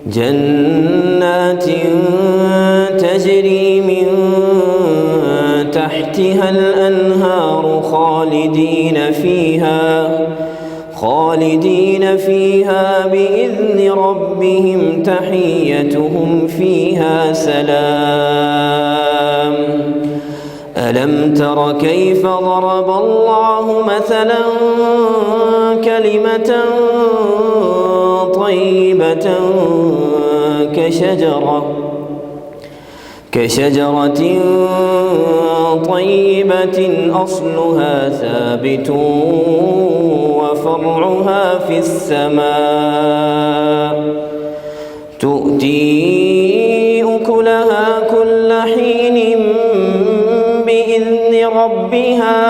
جنات تجري من تحتها الأنهار خالدين فيها بإذن ربهم تحيتهم فيها سلام. ألم تر كيف ضرب الله مثلا كلمة طيبة كشجرة طيبة أصلها ثابت وفرعها في السماء تؤتي أكلها كل حين بإذن ربها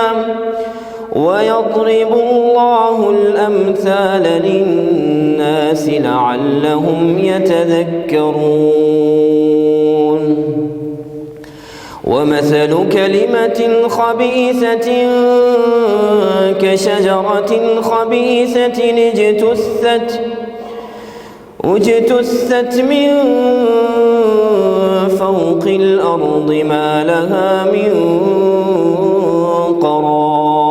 ويضرب الله الأمثال للناس لعلهم يتذكرون. ومثل كلمة خبيثة كشجرة خبيثة اجتثت من فوق الأرض ما لها من قرار.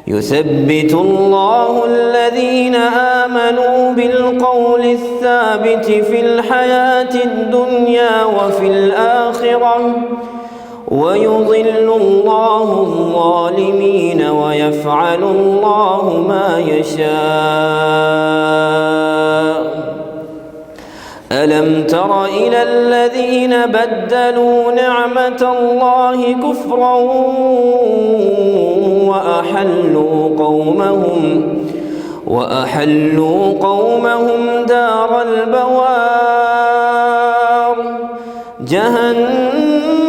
يثبت الله الذين آمنوا بالقول الثابت في الحياة الدنيا وفي الآخرة ويضل الله الظالمين ويفعل الله ما يشاء. ألم تر إلى الذين بدلوا نعمة الله كفرا وأحلوا قومهم دار البوار جهنم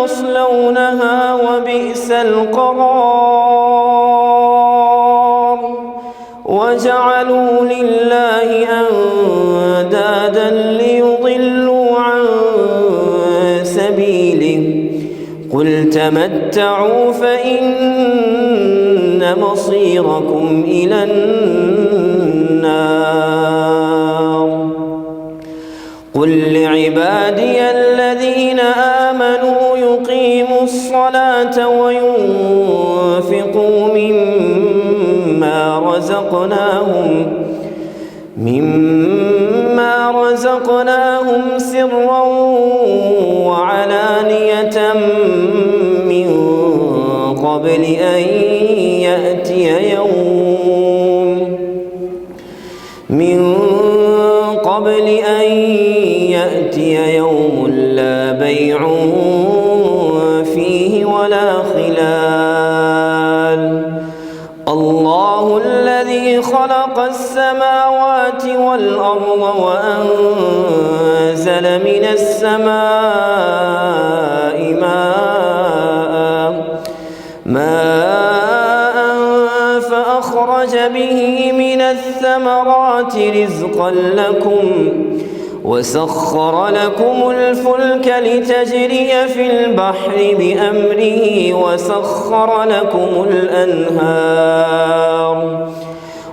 يصلونها وبئس القرار. وجعلوا لله أندادا ليضلوا عن سبيله قل تمتعوا فإن مصيركم إلى النار. قل لعبادي الذين آمنوا يقيموا الصلاة وينفقوا مما رزقناهم سرا وعلانية من قبل أن يأتي يوم لا بيع فيه ولا خلال. الله الذي خلق السماوات والأرض وأنزل من السماء ماء فأخرج به من الثمرات رزقا لكم وسخر لكم الفلك لتجري في البحر بأمره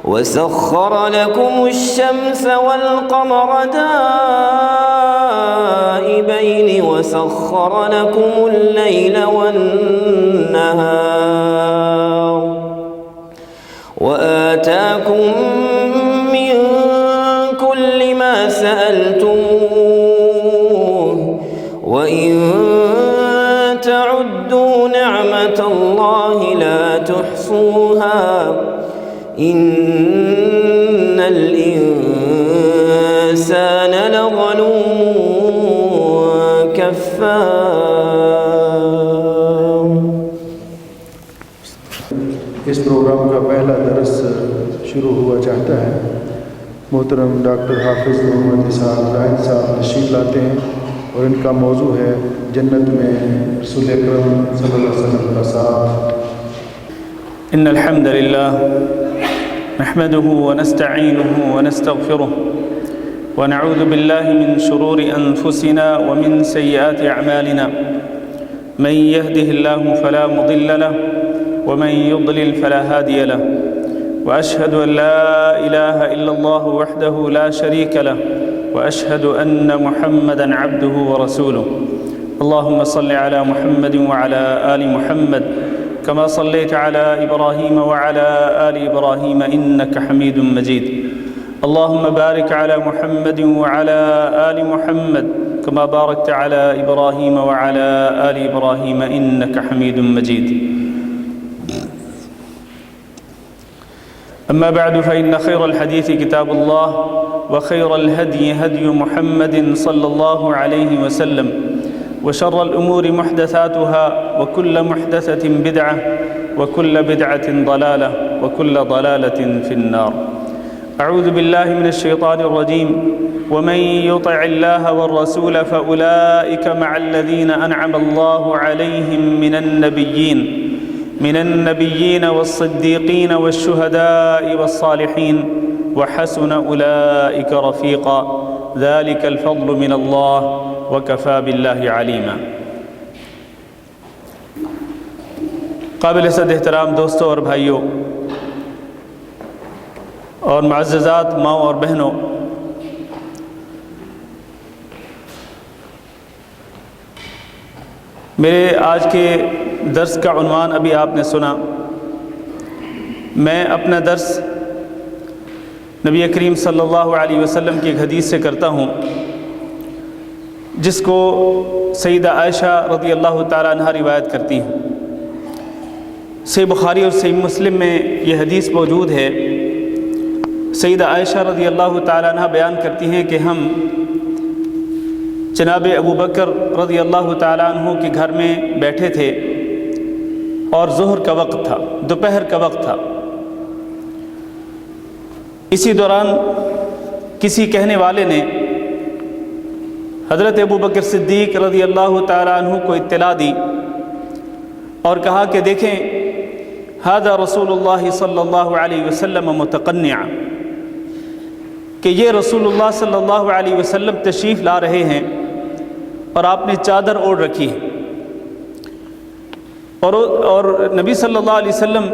وسخر لكم الشمس والقمر دائبين وسخر لكم الليل والنهار وآتاكم من كل ما سألتموه وإن تعدوا نعمة الله لا تحصوها إن الإنسان لظلوم كفار. اس پروگرام کا پہلا درس شروع ہوا چاہتا ہے. محترم ڈاکٹر حافظ محمد اسحاق راحل صاحب تشریف لاتے ہیں اور ان کا موضوع ہے جنت میں رسول اکرم صلی اللہ علیہ وسلم کا ساتھ۔ ان الحمد لله نحمده ونستعينه ونستغفره ونعوذ بالله من شرور انفسنا ومن سيئات اعمالنا من يهده الله فلا مضل له ومن يضلل فلا هادي له واشهد ان لا اله الا الله وحده لا شريك له واشهد ان محمدا عبده ورسوله اللهم صل على محمد وعلى ال محمد كما صليت على إبراهيم وعلى آل إبراهيم إنك حميد مجيد اللهم بارك على محمد وعلى آل محمد كما باركت على إبراهيم وعلى آل إبراهيم إنك حميد مجيد أما بعد فإن خير الحديث كتاب الله وخير الهدي هدي محمد صلى الله عليه وسلم وشر الأمور محدثاتها وكل محدثة بدعة وكل بدعة ضلالة وكل ضلالة في النار أعوذ بالله من الشيطان الرجيم ومن يطع الله والرسول فأولئك مع الذين أنعم الله عليهم من النبيين والصديقين والشهداء والصالحين وحسن أولئك رفيقا ذلك الفضل من الله وَكَفَى بِاللَّهِ عَلِيمًا۔ قابل صد احترام دوستوں اور بھائیوں اور معززات ماؤں اور بہنوں، میرے آج کے درس کا عنوان ابھی آپ نے سنا۔ میں اپنا درس نبی کریم صلی اللہ علیہ وسلم کی ایک حدیث سے کرتا ہوں جس کو سیدہ عائشہ رضی اللہ تعالیٰ عنہ روایت کرتی ہیں۔ صحیح بخاری اور صحیح مسلم میں یہ حدیث موجود ہے۔ سیدہ عائشہ رضی اللہ تعالیٰ عنہ بیان کرتی ہیں کہ ہم جناب ابو بکر رضی اللہ تعالیٰ عنہ کے گھر میں بیٹھے تھے اور ظہر کا وقت تھا، دوپہر کا وقت تھا۔ اسی دوران کسی کہنے والے نے حضرت ابو بکر صدیق رضی اللہ تعالیٰ عنہ کو اطلاع دی اور کہا کہ دیکھیں ھذا رسول اللہ صلی اللہ علیہ وسلم متقنعا، کہ یہ رسول اللہ صلی اللہ علیہ وسلم تشریف لا رہے ہیں اور آپ نے چادر اوڑھ رکھی ہے۔ اور نبی صلی اللہ علیہ وسلم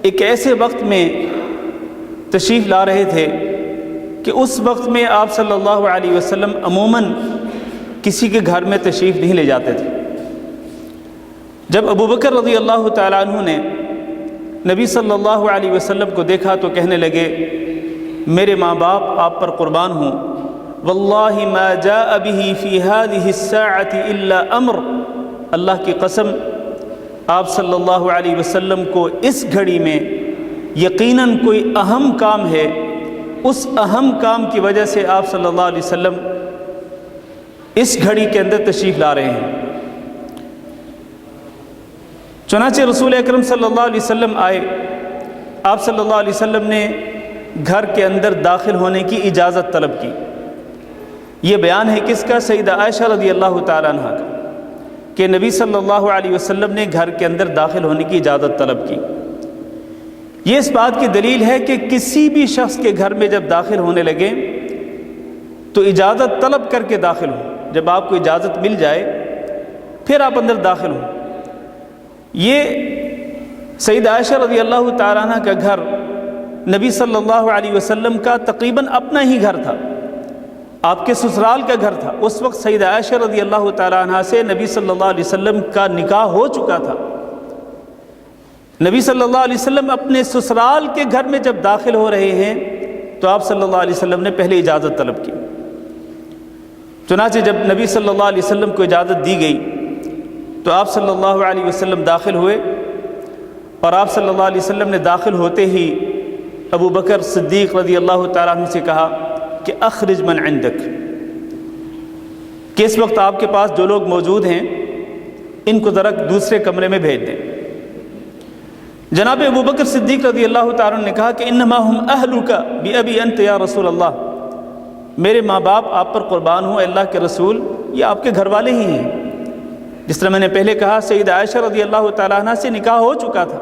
ایک ایسے وقت میں تشریف لا رہے تھے کہ اس وقت میں آپ صلی اللہ علیہ وسلم عموماً کسی کے گھر میں تشریف نہیں لے جاتے تھے۔ جب ابو بکر رضی اللہ تعالیٰ عنہ نے نبی صلی اللہ علیہ وسلم کو دیکھا تو کہنے لگے میرے ماں باپ آپ پر قربان ہوں، واللہ ما جاء به فی هذه الساعة الا امر، اللہ کی قسم آپ صلی اللہ علیہ وسلم کو اس گھڑی میں یقیناً کوئی اہم کام ہے، اس اہم کام کی وجہ سے آپ صلی اللہ علیہ وسلم اس گھڑی کے اندر تشریف لا رہے ہیں۔ چنانچہ رسول اکرم صلی اللہ علیہ وسلم آئے، آپ صلی اللہ علیہ وسلم نے گھر کے اندر داخل ہونے کی اجازت طلب کی۔ یہ بیان ہے کس کا؟ سیدہ عائشہ رضی اللہ تعالیٰ عنہ کا، کہ نبی صلی اللہ علیہ وسلم نے گھر کے اندر داخل ہونے کی اجازت طلب کی۔ یہ اس بات کی دلیل ہے کہ کسی بھی شخص کے گھر میں جب داخل ہونے لگے تو اجازت طلب کر کے داخل ہوں۔ جب آپ کو اجازت مل جائے پھر آپ اندر داخل ہوں۔ یہ سیدہ عائشہ رضی اللہ تعالیٰ عنہ کا گھر نبی صلی اللہ علیہ وسلم کا تقریباً اپنا ہی گھر تھا، آپ کے سسرال کا گھر تھا۔ اس وقت سیدہ عائشہ رضی اللہ تعالیٰ عنہ سے نبی صلی اللہ علیہ وسلم کا نکاح ہو چکا تھا۔ نبی صلی اللہ علیہ وسلم اپنے سسرال کے گھر میں جب داخل ہو رہے ہیں تو آپ صلی اللہ علیہ وسلم نے پہلے اجازت طلب کی۔ چنانچہ جب نبی صلی اللہ علیہ وسلم کو اجازت دی گئی تو آپ صلی اللہ علیہ وسلم داخل ہوئے، اور آپ صلی اللہ علیہ وسلم نے داخل ہوتے ہی ابو بکر صدیق رضی اللہ تعالیٰ عنہ سے کہا کہ اخرج من عندک، کہ اس وقت آپ کے پاس جو لوگ موجود ہیں ان کو ذرا دوسرے کمرے میں بھیج دیں۔ جناب ابو بکر صدیق رضی اللہ تعالیٰ عنہ نے کہا کہ انما ہم اہلک بابی انت یا رسول اللہ، میرے ماں باپ آپ پر قربان ہوں اللہ کے رسول، یہ آپ کے گھر والے ہی ہیں۔ جس طرح میں نے پہلے کہا سید عائشہ رضی اللہ تعالیٰ عنہ سے نکاح ہو چکا تھا،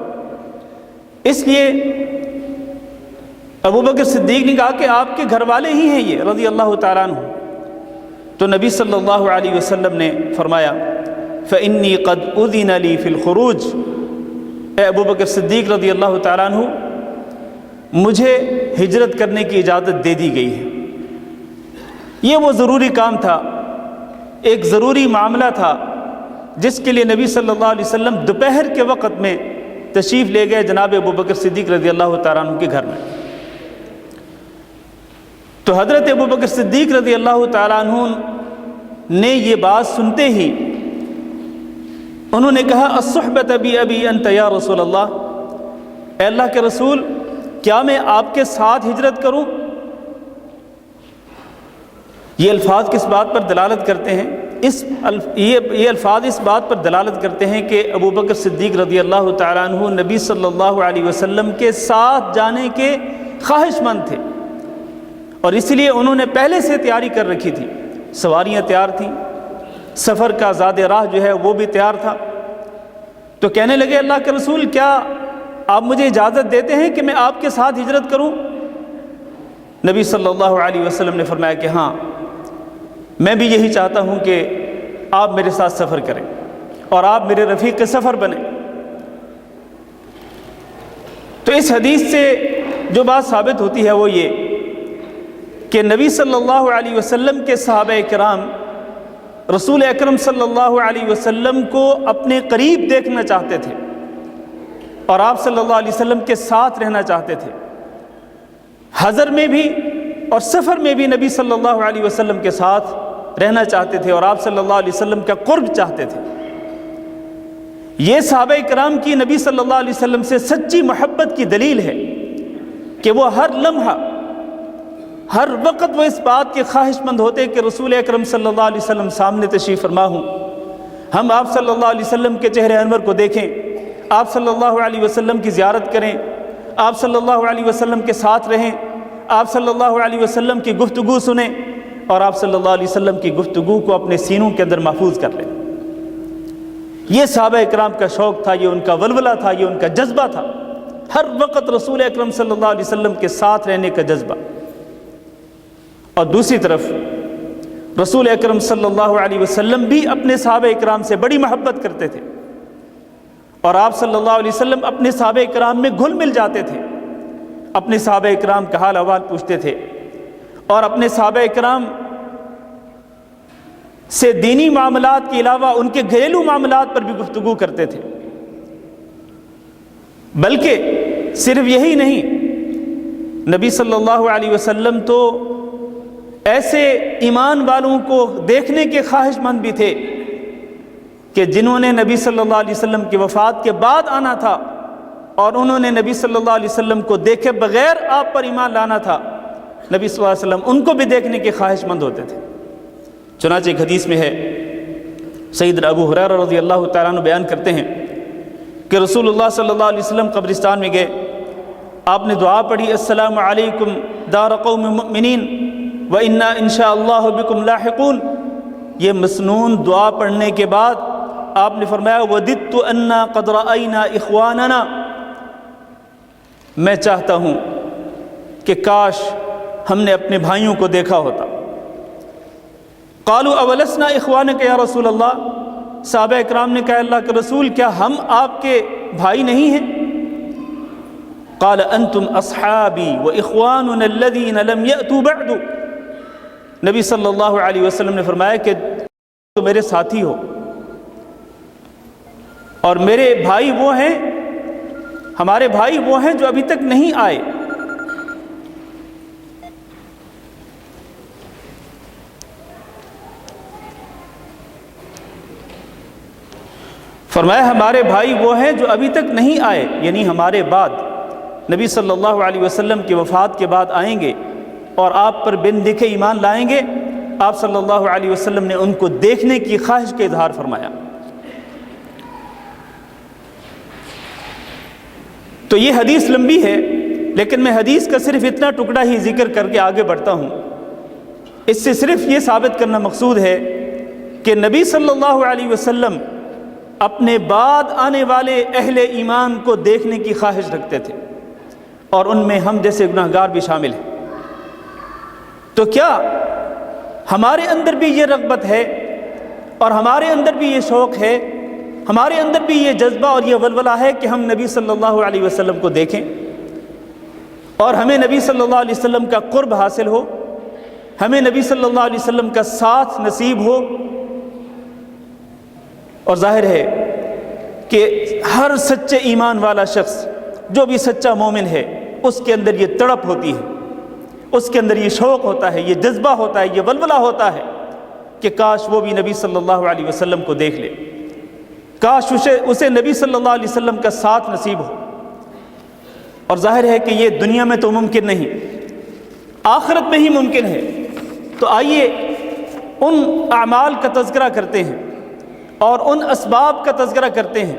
اس لیے ابو بکر صدیق نے کہا کہ آپ کے گھر والے ہی ہیں یہ رضی اللہ تعالیٰ عنہ۔ تو نبی صلی اللہ علیہ وسلم نے فرمایا فإنی قد أذن لی فی الخروج، اے ابو بکر صدیق رضی اللہ تعالیٰ عنہ مجھے ہجرت کرنے کی اجازت دے دی گئی ہے۔ یہ وہ ضروری کام تھا، ایک ضروری معاملہ تھا جس کے لیے نبی صلی اللہ علیہ وسلم دوپہر کے وقت میں تشریف لے گئے جناب ابو بکر صدیق رضی اللہ تعالیٰ عنہ کے گھر میں۔ تو حضرت ابو بکر صدیق رضی اللہ تعالیٰ عنہ نے یہ بات سنتے ہی انہوں نے کہا الصحبۃ بی انت یا رسول اللہ، اے اللہ کے رسول کیا میں آپ کے ساتھ ہجرت کروں؟ یہ الفاظ کس بات پر دلالت کرتے ہیں؟ یہ الفاظ اس بات پر دلالت کرتے ہیں کہ ابو بکر صدیق رضی اللہ تعالیٰ عنہ نبی صلی اللہ علیہ وسلم کے ساتھ جانے کے خواہش مند تھے، اور اس لیے انہوں نے پہلے سے تیاری کر رکھی تھی، سواریاں تیار تھیں، سفر کا زاد راہ جو ہے وہ بھی تیار تھا۔ تو کہنے لگے اللہ کے رسول کیا آپ مجھے اجازت دیتے ہیں کہ میں آپ کے ساتھ ہجرت کروں؟ نبی صلی اللہ علیہ وسلم نے فرمایا کہ ہاں، میں بھی یہی چاہتا ہوں کہ آپ میرے ساتھ سفر کریں اور آپ میرے رفیق سفر بنیں۔ تو اس حدیث سے جو بات ثابت ہوتی ہے وہ یہ کہ نبی صلی اللہ علیہ وسلم کے صحابہ کرام رسول اکرم صلی اللہ علیہ وسلم کو اپنے قریب دیکھنا چاہتے تھے اور آپ صلی اللہ علیہ وسلم کے ساتھ رہنا چاہتے تھے، حضر میں بھی اور سفر میں بھی نبی صلی اللہ علیہ وسلم کے ساتھ رہنا چاہتے تھے اور آپ صلی اللہ علیہ وسلم کا قرب چاہتے تھے۔ یہ صحابہ کرام کی نبی صلی اللہ علیہ وسلم سے سچی محبت کی دلیل ہے کہ وہ ہر لمحہ ہر وقت وہ اس بات کے خواہش مند ہوتے کہ رسول اکرم صلی اللہ علیہ وسلم سامنے تشریف فرما ہوں، ہم آپ صلی اللہ علیہ وسلم کے چہرے انور کو دیکھیں، آپ صلی اللہ علیہ وسلم کی زیارت کریں، آپ صلی اللہ علیہ وسلم کے ساتھ رہیں، آپ صلی اللہ علیہ وسلم کی گفتگو سنیں اور آپ صلی اللہ علیہ وسلم کی گفتگو کو اپنے سینوں کے اندر محفوظ کر لیں۔ یہ صحابہ اکرام کا شوق تھا، یہ ان کا ولولہ تھا، یہ ان کا جذبہ تھا، ہر وقت رسول اکرم صلی اللہ علیہ وسلم کے ساتھ رہنے کا جذبہ۔ اور دوسری طرف رسول اکرم صلی اللہ علیہ وسلم بھی اپنے صحابہ اکرام سے بڑی محبت کرتے تھے اور آپ صلی اللہ علیہ وسلم اپنے صحابہ اکرام میں گھل مل جاتے تھے، اپنے صحابہ اکرام کا حال احوال پوچھتے تھے اور اپنے صحابہ اکرام سے دینی معاملات کے علاوہ ان کے گھریلو معاملات پر بھی گفتگو کرتے تھے۔ بلکہ صرف یہی نہیں، نبی صلی اللہ علیہ وسلم تو ایسے ایمان والوں کو دیکھنے کے خواہش مند بھی تھے کہ جنہوں نے نبی صلی اللہ علیہ وسلم کی وفات کے بعد آنا تھا اور انہوں نے نبی صلی اللہ علیہ وسلم کو دیکھے بغیر آپ پر ایمان لانا تھا، نبی صلی اللہ علیہ وسلم ان کو بھی دیکھنے کے خواہش مند ہوتے تھے۔ چنانچہ ایک حدیث میں ہے، سیدنا ابو ہریرہ رضی اللہ تعالیٰ عنہ بیان کرتے ہیں کہ رسول اللہ صلی اللہ علیہ وسلم قبرستان میں گئے، آپ نے دعا پڑھی السلام علیکم دار قوم مؤمنین وَإِنَّا إِن شَاءَ اللَّهُ بِكُمْ لَاحِقُونَ۔ یہ مسنون دعا پڑھنے کے بعد آپ نے فرمایا وَدِدْتُ أَنَّا قَدْ رَأَيْنَا إِخْوَانَنَا، میں چاہتا ہوں کہ کاش ہم نے اپنے بھائیوں کو دیکھا ہوتا۔ قالوا اولسنا اخوانک یا رسول اللہ، صحابہ اکرام نے کہا اللہ کے رسول کیا ہم آپ کے بھائی نہیں ہیں؟ قال انتم اصحابی واخواننا الذین لم یأتوا بعد، نبی صلی اللہ علیہ وسلم نے فرمایا کہ تو میرے ساتھی ہو اور میرے بھائی وہ ہیں، ہمارے بھائی وہ ہیں جو ابھی تک نہیں آئے۔ فرمایا ہمارے بھائی وہ ہیں جو ابھی تک نہیں آئے، یعنی ہمارے بعد نبی صلی اللہ علیہ وسلم کی وفات کے بعد آئیں گے اور آپ پر بن دکھے ایمان لائیں گے۔ آپ صلی اللہ علیہ وسلم نے ان کو دیکھنے کی خواہش کا اظہار فرمایا۔ تو یہ حدیث لمبی ہے، لیکن میں حدیث کا صرف اتنا ٹکڑا ہی ذکر کر کے آگے بڑھتا ہوں۔ اس سے صرف یہ ثابت کرنا مقصود ہے کہ نبی صلی اللہ علیہ وسلم اپنے بعد آنے والے اہل ایمان کو دیکھنے کی خواہش رکھتے تھے، اور ان میں ہم جیسے گناہگار بھی شامل ہیں۔ تو کیا ہمارے اندر بھی یہ رغبت ہے، اور ہمارے اندر بھی یہ شوق ہے، ہمارے اندر بھی یہ جذبہ اور یہ ولولہ ہے کہ ہم نبی صلی اللہ علیہ وسلم کو دیکھیں، اور ہمیں نبی صلی اللہ علیہ وسلم کا قرب حاصل ہو، ہمیں نبی صلی اللہ علیہ وسلم کا ساتھ نصیب ہو؟ اور ظاہر ہے کہ ہر سچے ایمان والا شخص، جو بھی سچا مومن ہے، اس کے اندر یہ تڑپ ہوتی ہے، اس کے اندر یہ شوق ہوتا ہے، یہ جذبہ ہوتا ہے، یہ ولولہ ہوتا ہے کہ کاش وہ بھی نبی صلی اللہ علیہ وسلم کو دیکھ لے، کاش اسے نبی صلی اللہ علیہ وسلم کا ساتھ نصیب ہو۔ اور ظاہر ہے کہ یہ دنیا میں تو ممکن نہیں، آخرت میں ہی ممکن ہے۔ تو آئیے ان اعمال کا تذکرہ کرتے ہیں اور ان اسباب کا تذکرہ کرتے ہیں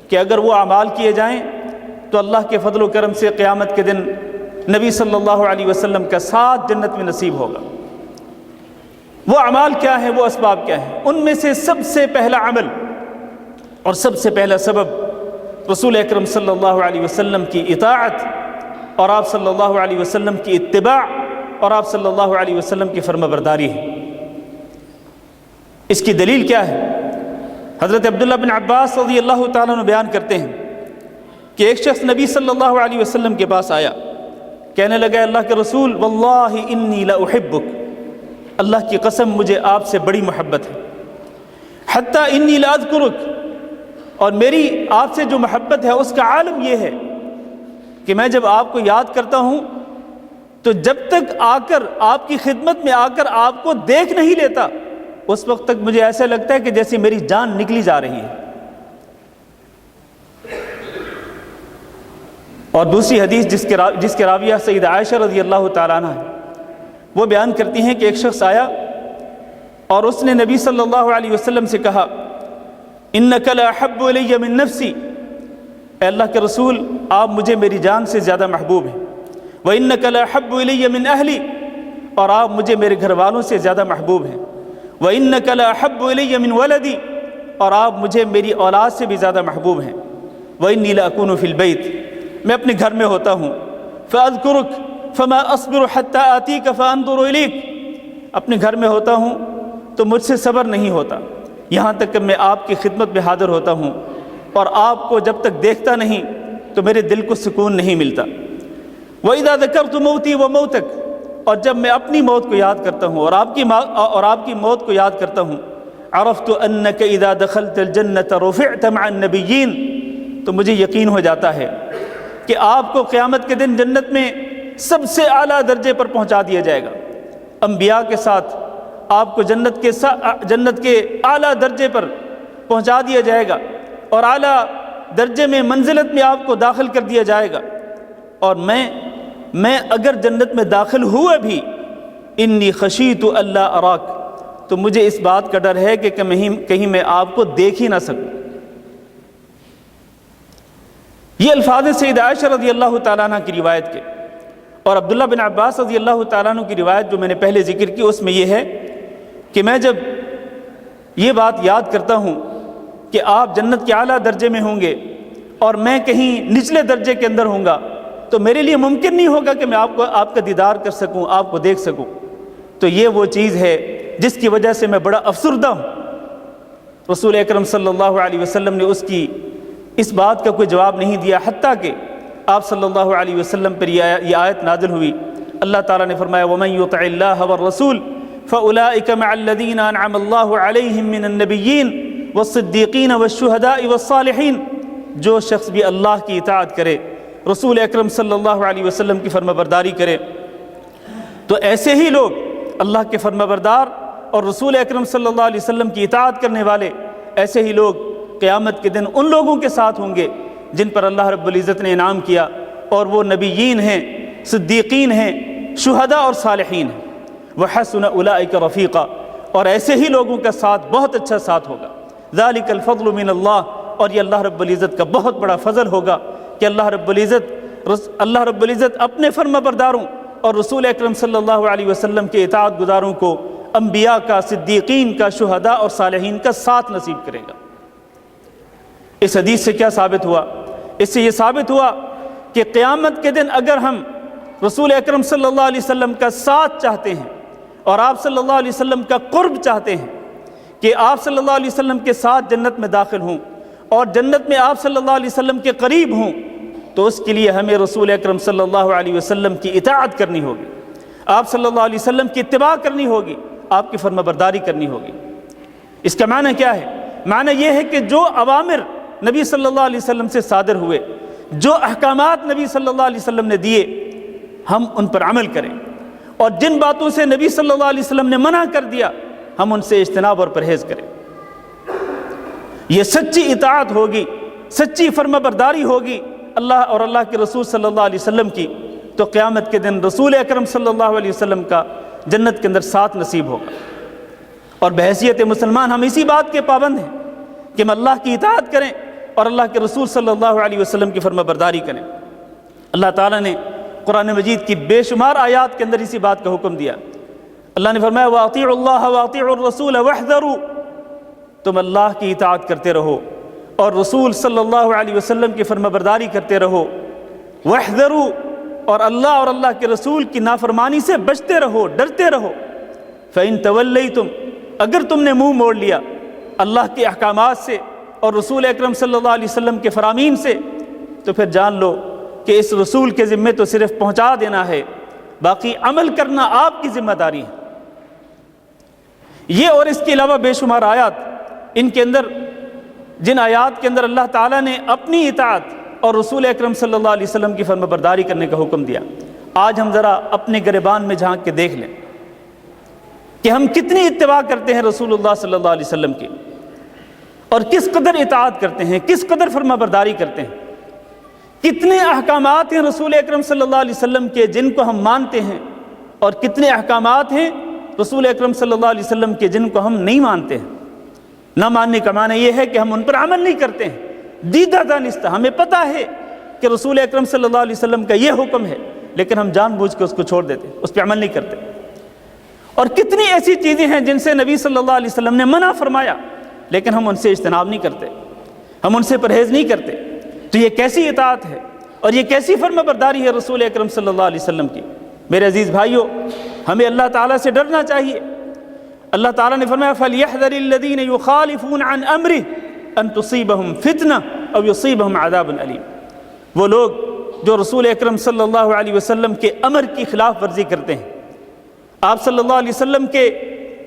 کہ اگر وہ اعمال کیے جائیں تو اللہ کے فضل و کرم سے قیامت کے دن نبی صلی اللہ علیہ وسلم کا ساتھ جنت میں نصیب ہوگا۔ وہ اعمال کیا ہیں، وہ اسباب کیا ہیں؟ ان میں سے سب سے پہلا عمل اور سب سے پہلا سبب رسول اکرم صلی اللہ علیہ وسلم کی اطاعت، اور آپ صلی اللہ علیہ وسلم کی اتباع، اور آپ صلی اللہ علیہ وسلم کی فرما برداری ہے۔ اس کی دلیل کیا ہے؟ حضرت عبداللہ بن عباس رضی اللہ تعالیٰ عنہ بیان کرتے ہیں کہ ایک شخص نبی صلی اللہ علیہ وسلم کے پاس آیا، کہنے لگا اللہ کے رسول واللہ انی لاحبک، اللہ کی قسم مجھے آپ سے بڑی محبت ہے، حتی انی لاذکرک، اور میری آپ سے جو محبت ہے اس کا عالم یہ ہے کہ میں جب آپ کو یاد کرتا ہوں تو جب تک آ کر آپ کی خدمت میں آ کر آپ کو دیکھ نہیں لیتا، اس وقت تک مجھے ایسا لگتا ہے کہ جیسے میری جان نکلی جا رہی ہے۔ اور دوسری حدیث جس کے راویہ سیدہ عائشہ رضی اللہ تعالیٰ عنہ ہے، وہ بیان کرتی ہیں کہ ایک شخص آیا اور اس نے نبی صلی اللہ علیہ وسلم سے کہا انک لاحب الی من نفسی، اے اللہ کے رسول آپ مجھے میری جان سے زیادہ محبوب ہیں، وانک لاحب الی من اہلی، اور آپ مجھے میرے گھر والوں سے زیادہ محبوب ہیں، وانک لاحب الی من ولدی، اور آپ مجھے میری اولاد سے بھی زیادہ محبوب ہیں، وانی لاکون فی البیت، میں اپنے گھر میں ہوتا ہوں، فاذکرک فما اصبر حتی آتیک فانظر الیک، اپنے گھر میں ہوتا ہوں تو مجھ سے صبر نہیں ہوتا یہاں تک کہ میں آپ کی خدمت میں حاضر ہوتا ہوں، اور آپ کو جب تک دیکھتا نہیں تو میرے دل کو سکون نہیں ملتا، وَإِذَا ذَكَرْتُ مَوْتِي وَمَوْتَكَ، اور جب میں اپنی موت کو یاد کرتا ہوں اور آپ کی موت کو یاد کرتا ہوں، عرفت انک اذا دخلت الجنت رفعت مع النبیین، تو مجھے یقین ہو جاتا ہے کہ آپ کو قیامت کے دن جنت میں سب سے اعلیٰ درجے پر پہنچا دیا جائے گا، انبیاء کے ساتھ آپ کو جنت کے اعلیٰ درجے پر پہنچا دیا جائے گا، اور اعلیٰ درجے میں منزلت میں آپ کو داخل کر دیا جائے گا، اور میں اگر جنت میں داخل ہوئے بھی انی خشیت اللہ اراک، تو مجھے اس بات کا ڈر ہے کہ کہیں میں آپ کو دیکھ ہی نہ سکوں۔ یہ الفاظ سیدہ عائشہ رضی اللہ تعالیٰ عنہ کی روایت کے، اور عبداللہ بن عباس رضی اللہ تعالیٰ عنہ کی روایت جو میں نے پہلے ذکر کی، اس میں یہ ہے کہ میں جب یہ بات یاد کرتا ہوں کہ آپ جنت کے اعلیٰ درجے میں ہوں گے اور میں کہیں نچلے درجے کے اندر ہوں گا، تو میرے لیے ممکن نہیں ہوگا کہ میں آپ کا دیدار کر سکوں، آپ کو دیکھ سکوں۔ تو یہ وہ چیز ہے جس کی وجہ سے میں بڑا افسردہ ہوں۔ رسول اکرم صلی اللہ علیہ وسلم نے اس بات کا کوئی جواب نہیں دیا، حتیٰ کہ آپ صلی اللہ علیہ وسلم پر یہ آیت نازل ہوئی۔ اللہ تعالیٰ نے فرمایا وَمَن يُطِعِ اللَّهَ وَالرَّسُولَ فَأُولَٰئِكَ مَعَ الَّذِينَ أَنْعَمَ اللَّهُ عَلَيْهِم مِّنَ النَّبِيِّينَ وَالصِّدِّيقِينَ وَالشُّهَدَاءِ وَالصَّالِحِينَ، جو شخص بھی اللہ کی اطاعت کرے، رسول اکرم صلی اللہ علیہ وسلم کی فرما برداری کرے، تو ایسے ہی لوگ اللہ کے فرما بردار اور رسول اکرم صلی اللہ علیہ وسلم کی اطاعت کرنے والے، ایسے ہی لوگ قیامت کے دن ان لوگوں کے ساتھ ہوں گے جن پر اللہ رب العزت نے انعام کیا، اور وہ نبیین ہیں، صدیقین ہیں، شہداء اور صالحین ہیں۔ وَحَسُنَ أُولَٰئِكَ رَفِيقًا، اور ایسے ہی لوگوں کا ساتھ بہت اچھا ساتھ ہوگا۔ ذَلِكَ الْفَضْلُ مِنَ اللَّهِ، اور یہ اللہ رب العزت کا بہت بڑا فضل ہوگا کہ اللہ رب العزت اپنے فرما برداروں اور رسول اکرم صلی اللہ علیہ وسلم کے اطاعت گزاروں کو انبیاء کا، صدیقین کا، شہداء اور صالحین کا ساتھ نصیب کرے گا۔ اس حدیث سے کیا ثابت ہوا؟ اس سے یہ ثابت ہوا کہ قیامت کے دن اگر ہم رسول اکرم صلی اللہ علیہ وسلم کا ساتھ چاہتے ہیں اور آپ صلی اللہ علیہ وسلم کا قرب چاہتے ہیں کہ آپ صلی اللہ علیہ وسلم کے ساتھ جنت میں داخل ہوں اور جنت میں آپ صلی اللہ علیہ وسلم کے قریب ہوں، تو اس کے لیے ہمیں رسول اکرم صلی اللہ علیہ وسلم کی اطاعت کرنی ہوگی، آپ صلی اللہ علیہ وسلم کی اتباع کرنی ہوگی، آپ کی فرما برداری کرنی ہوگی۔ اس کا معنی کیا ہے؟ معنی یہ ہے کہ جو اوامر نبی صلی اللہ علیہ وسلم سے صادر ہوئے، جو احکامات نبی صلی اللہ علیہ وسلم نے دیے، ہم ان پر عمل کریں، اور جن باتوں سے نبی صلی اللہ علیہ وسلم نے منع کر دیا ہم ان سے اجتناب اور پرہیز کریں۔ یہ سچی اطاعت ہوگی، سچی فرما برداری ہوگی اللہ اور اللہ کے رسول صلی اللہ علیہ وسلم کی، تو قیامت کے دن رسول اکرم صلی اللہ علیہ وسلم کا جنت کے اندر ساتھ نصیب ہوگا۔ اور بحیثیت مسلمان ہم اسی بات کے پابند ہیں کہ ہم اللہ کی اطاعت کریں اور اللہ کے رسول صلی اللہ علیہ وسلم کی فرما برداری کریں۔ اللہ تعالیٰ نے قرآن مجید کی بے شمار آیات کے اندر اسی بات کا حکم دیا۔ اللہ نے فرمایا وَأَطِيعُوا اللَّهَ وَأَطِيعُوا الرَّسُولَ وَاحْذَرُوا، تم اللہ کی اطاعت کرتے رہو اور رسول صلی اللہ علیہ وسلم کی فرما برداری کرتے رہو، وَاحْذَرُوا، اور اللہ اور اللہ کے رسول کی نافرمانی سے بچتے رہو، ڈرتے رہو۔ فَإِن تَوَلَّيْتُمْ، اگر تم نے منہ موڑ لیا اللہ کے احکامات سے اور رسول اکرم صلی اللہ علیہ وسلم کے فرامین سے، تو پھر جان لو کہ اس رسول کے ذمے تو صرف پہنچا دینا ہے، باقی عمل کرنا آپ کی ذمہ داری ہے۔ یہ اور اس کے علاوہ بے شمار آیات، ان کے اندر جن آیات کے اندر اللہ تعالیٰ نے اپنی اطاعت اور رسول اکرم صلی اللہ علیہ وسلم کی فرما برداری کرنے کا حکم دیا، آج ہم ذرا اپنے گریبان میں جھانک کے دیکھ لیں کہ ہم کتنی اتباع کرتے ہیں رسول اللہ صلی اللہ علیہ وسلم کی، اور کس قدر اطاعت کرتے ہیں، کس قدر فرما برداری کرتے ہیں۔ کتنے احکامات ہیں رسول اکرم صلی اللہ علیہ وسلم کے جن کو ہم مانتے ہیں، اور کتنے احکامات ہیں رسول اکرم صلی اللہ علیہ وسلم کے جن کو ہم نہیں مانتے ہیں۔ نہ ماننے کا معنی یہ ہے کہ ہم ان پر عمل نہیں کرتے ہیں، دیدہ دانستہ ہمیں پتہ ہے کہ رسول اکرم صلی اللہ علیہ وسلم کا یہ حکم ہے، لیکن ہم جان بوجھ کے اس کو چھوڑ دیتے ہیں، اس پہ عمل نہیں کرتے۔ اور کتنی ایسی چیزیں ہیں جن سے نبی صلی اللہ علیہ وسلم نے منع فرمایا، لیکن ہم ان سے اجتناب نہیں کرتے، ہم ان سے پرہیز نہیں کرتے۔ تو یہ کیسی اطاعت ہے اور یہ کیسی فرما برداری ہے رسول اکرم صلی اللہ علیہ وسلم کی۔ میرے عزیز بھائیوں، ہمیں اللہ تعالیٰ سے ڈرنا چاہیے۔ اللہ تعالیٰ نے فرمایا فَلْيَحْذَرِ الَّذِينَ يُخَالِفُونَ عَنْ أَمْرِهِ أَن تُصِيبَهُمْ فِتْنَةٌ أَوْ يُصِيبَهُمْ عَذَابٌ أَلِيمٌ، وہ لوگ جو رسول اکرم صلی اللہ علیہ وسلم کے امر کی خلاف ورزی کرتے ہیں، آپ صلی اللہ علیہ وسلم کے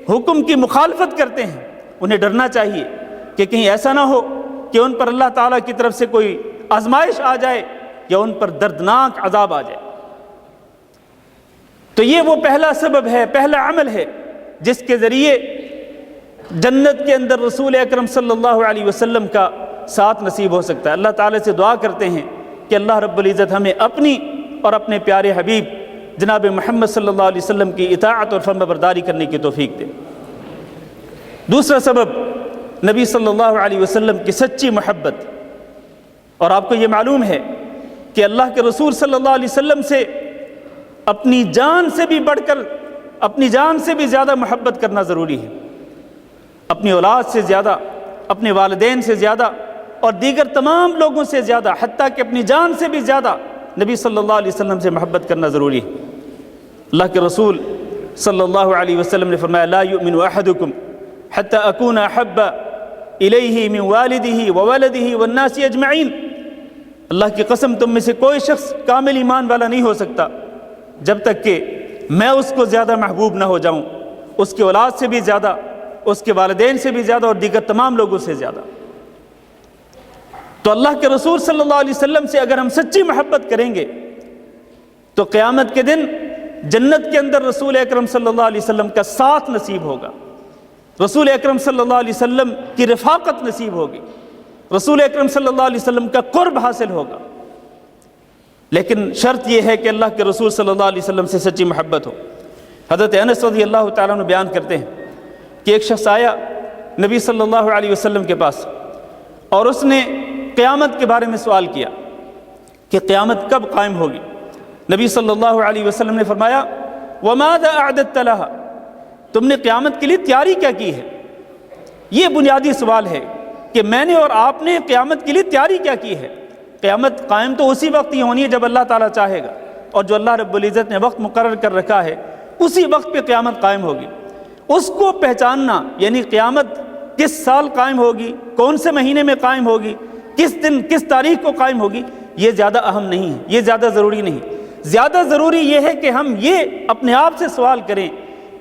حکم کی مخالفت کرتے ہیں، انہیں ڈرنا چاہیے کہ کہیں ایسا نہ ہو کہ ان پر اللہ تعالیٰ کی طرف سے کوئی آزمائش آ جائے یا ان پر دردناک عذاب آ جائے۔ تو یہ وہ پہلا سبب ہے، پہلا عمل ہے جس کے ذریعے جنت کے اندر رسول اکرم صلی اللہ علیہ وسلم کا ساتھ نصیب ہو سکتا ہے۔ اللہ تعالیٰ سے دعا کرتے ہیں کہ اللہ رب العزت ہمیں اپنی اور اپنے پیارے حبیب جناب محمد صلی اللہ علیہ وسلم کی اطاعت اور فرما برداری کرنے کی توفیق دے۔ دوسرا سبب نبی صلی اللہ علیہ وسلم کی سچی محبت، اور آپ کو یہ معلوم ہے کہ اللہ کے رسول صلی اللہ علیہ وسلم سے اپنی جان سے بھی بڑھ کر، اپنی جان سے بھی زیادہ محبت کرنا ضروری ہے، اپنی اولاد سے زیادہ، اپنے والدین سے زیادہ اور دیگر تمام لوگوں سے زیادہ، حتیٰ کہ اپنی جان سے بھی زیادہ نبی صلی اللہ علیہ وسلم سے محبت کرنا ضروری ہے۔ اللہ کے رسول صلی اللہ علیہ وسلم نے فرمایا لا یؤمن احدکم حتی اکون احب الیہ من والدہ وولدہ والناس اجمعین، اللہ کی قسم تم میں سے کوئی شخص کامل ایمان والا نہیں ہو سکتا جب تک کہ میں اس کو زیادہ محبوب نہ ہو جاؤں، اس کے اولاد سے بھی زیادہ، اس کے والدین سے بھی زیادہ اور دیگر تمام لوگوں سے زیادہ۔ تو اللہ کے رسول صلی اللہ علیہ وسلم سے اگر ہم سچی محبت کریں گے تو قیامت کے دن جنت کے اندر رسول اکرم صلی اللہ علیہ وسلم کا ساتھ نصیب ہوگا، رسول اکرم صلی اللہ علیہ وسلم کی رفاقت نصیب ہوگی، رسول اکرم صلی اللہ علیہ وسلم کا قرب حاصل ہوگا۔ لیکن شرط یہ ہے کہ اللہ کے رسول صلی اللہ علیہ وسلم سے سچی محبت ہو۔ حضرت انس رضی اللہ تعالیٰ عنہ بیان کرتے ہیں کہ ایک شخص آیا نبی صلی اللہ علیہ وسلم کے پاس اور اس نے قیامت کے بارے میں سوال کیا کہ قیامت کب قائم ہوگی۔ نبی صلی اللہ علیہ وسلم نے فرمایا وَمَاذَا أَعْدَدْتَ لَهَا، تم نے قیامت کے لیے تیاری کیا کی ہے؟ یہ بنیادی سوال ہے کہ میں نے اور آپ نے قیامت کے لیے تیاری کیا کی ہے۔ قیامت قائم تو اسی وقت ہی ہونی ہے جب اللہ تعالیٰ چاہے گا، اور جو اللہ رب العزت نے وقت مقرر کر رکھا ہے اسی وقت پہ قیامت قائم ہوگی۔ اس کو پہچاننا، یعنی قیامت کس سال قائم ہوگی، کون سے مہینے میں قائم ہوگی، کس دن کس تاریخ کو قائم ہوگی، یہ زیادہ اہم نہیں ہے، یہ زیادہ ضروری نہیں۔ زیادہ ضروری یہ ہے کہ ہم یہ اپنے آپ سے سوال کریں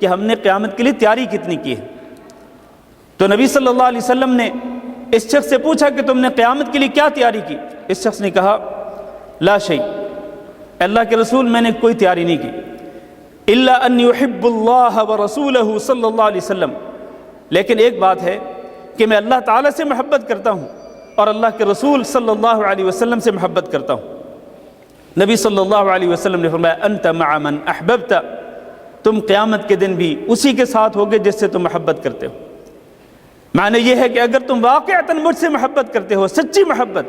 کہ ہم نے قیامت کے لیے تیاری کتنی کی ہے۔ تو نبی صلی اللہ علیہ وسلم نے اس شخص سے پوچھا کہ تم نے قیامت کے لیے کیا تیاری کی؟ اس شخص نے کہا لا شیء، اللہ کے رسول میں نے کوئی تیاری نہیں کی، الا ان یحب اللہ ورسولہ صلی اللہ علیہ وسلم، لیکن ایک بات ہے کہ میں اللہ تعالیٰ سے محبت کرتا ہوں اور اللہ کے رسول صلی اللہ علیہ وسلم سے محبت کرتا ہوں۔ نبی صلی اللہ علیہ وسلم نے فرمایا انت مع من احببت، تم قیامت کے دن بھی اسی کے ساتھ ہوگے جس سے تم محبت کرتے ہو۔ معنی یہ ہے کہ اگر تم واقعتاً مجھ سے محبت کرتے ہو، سچی محبت،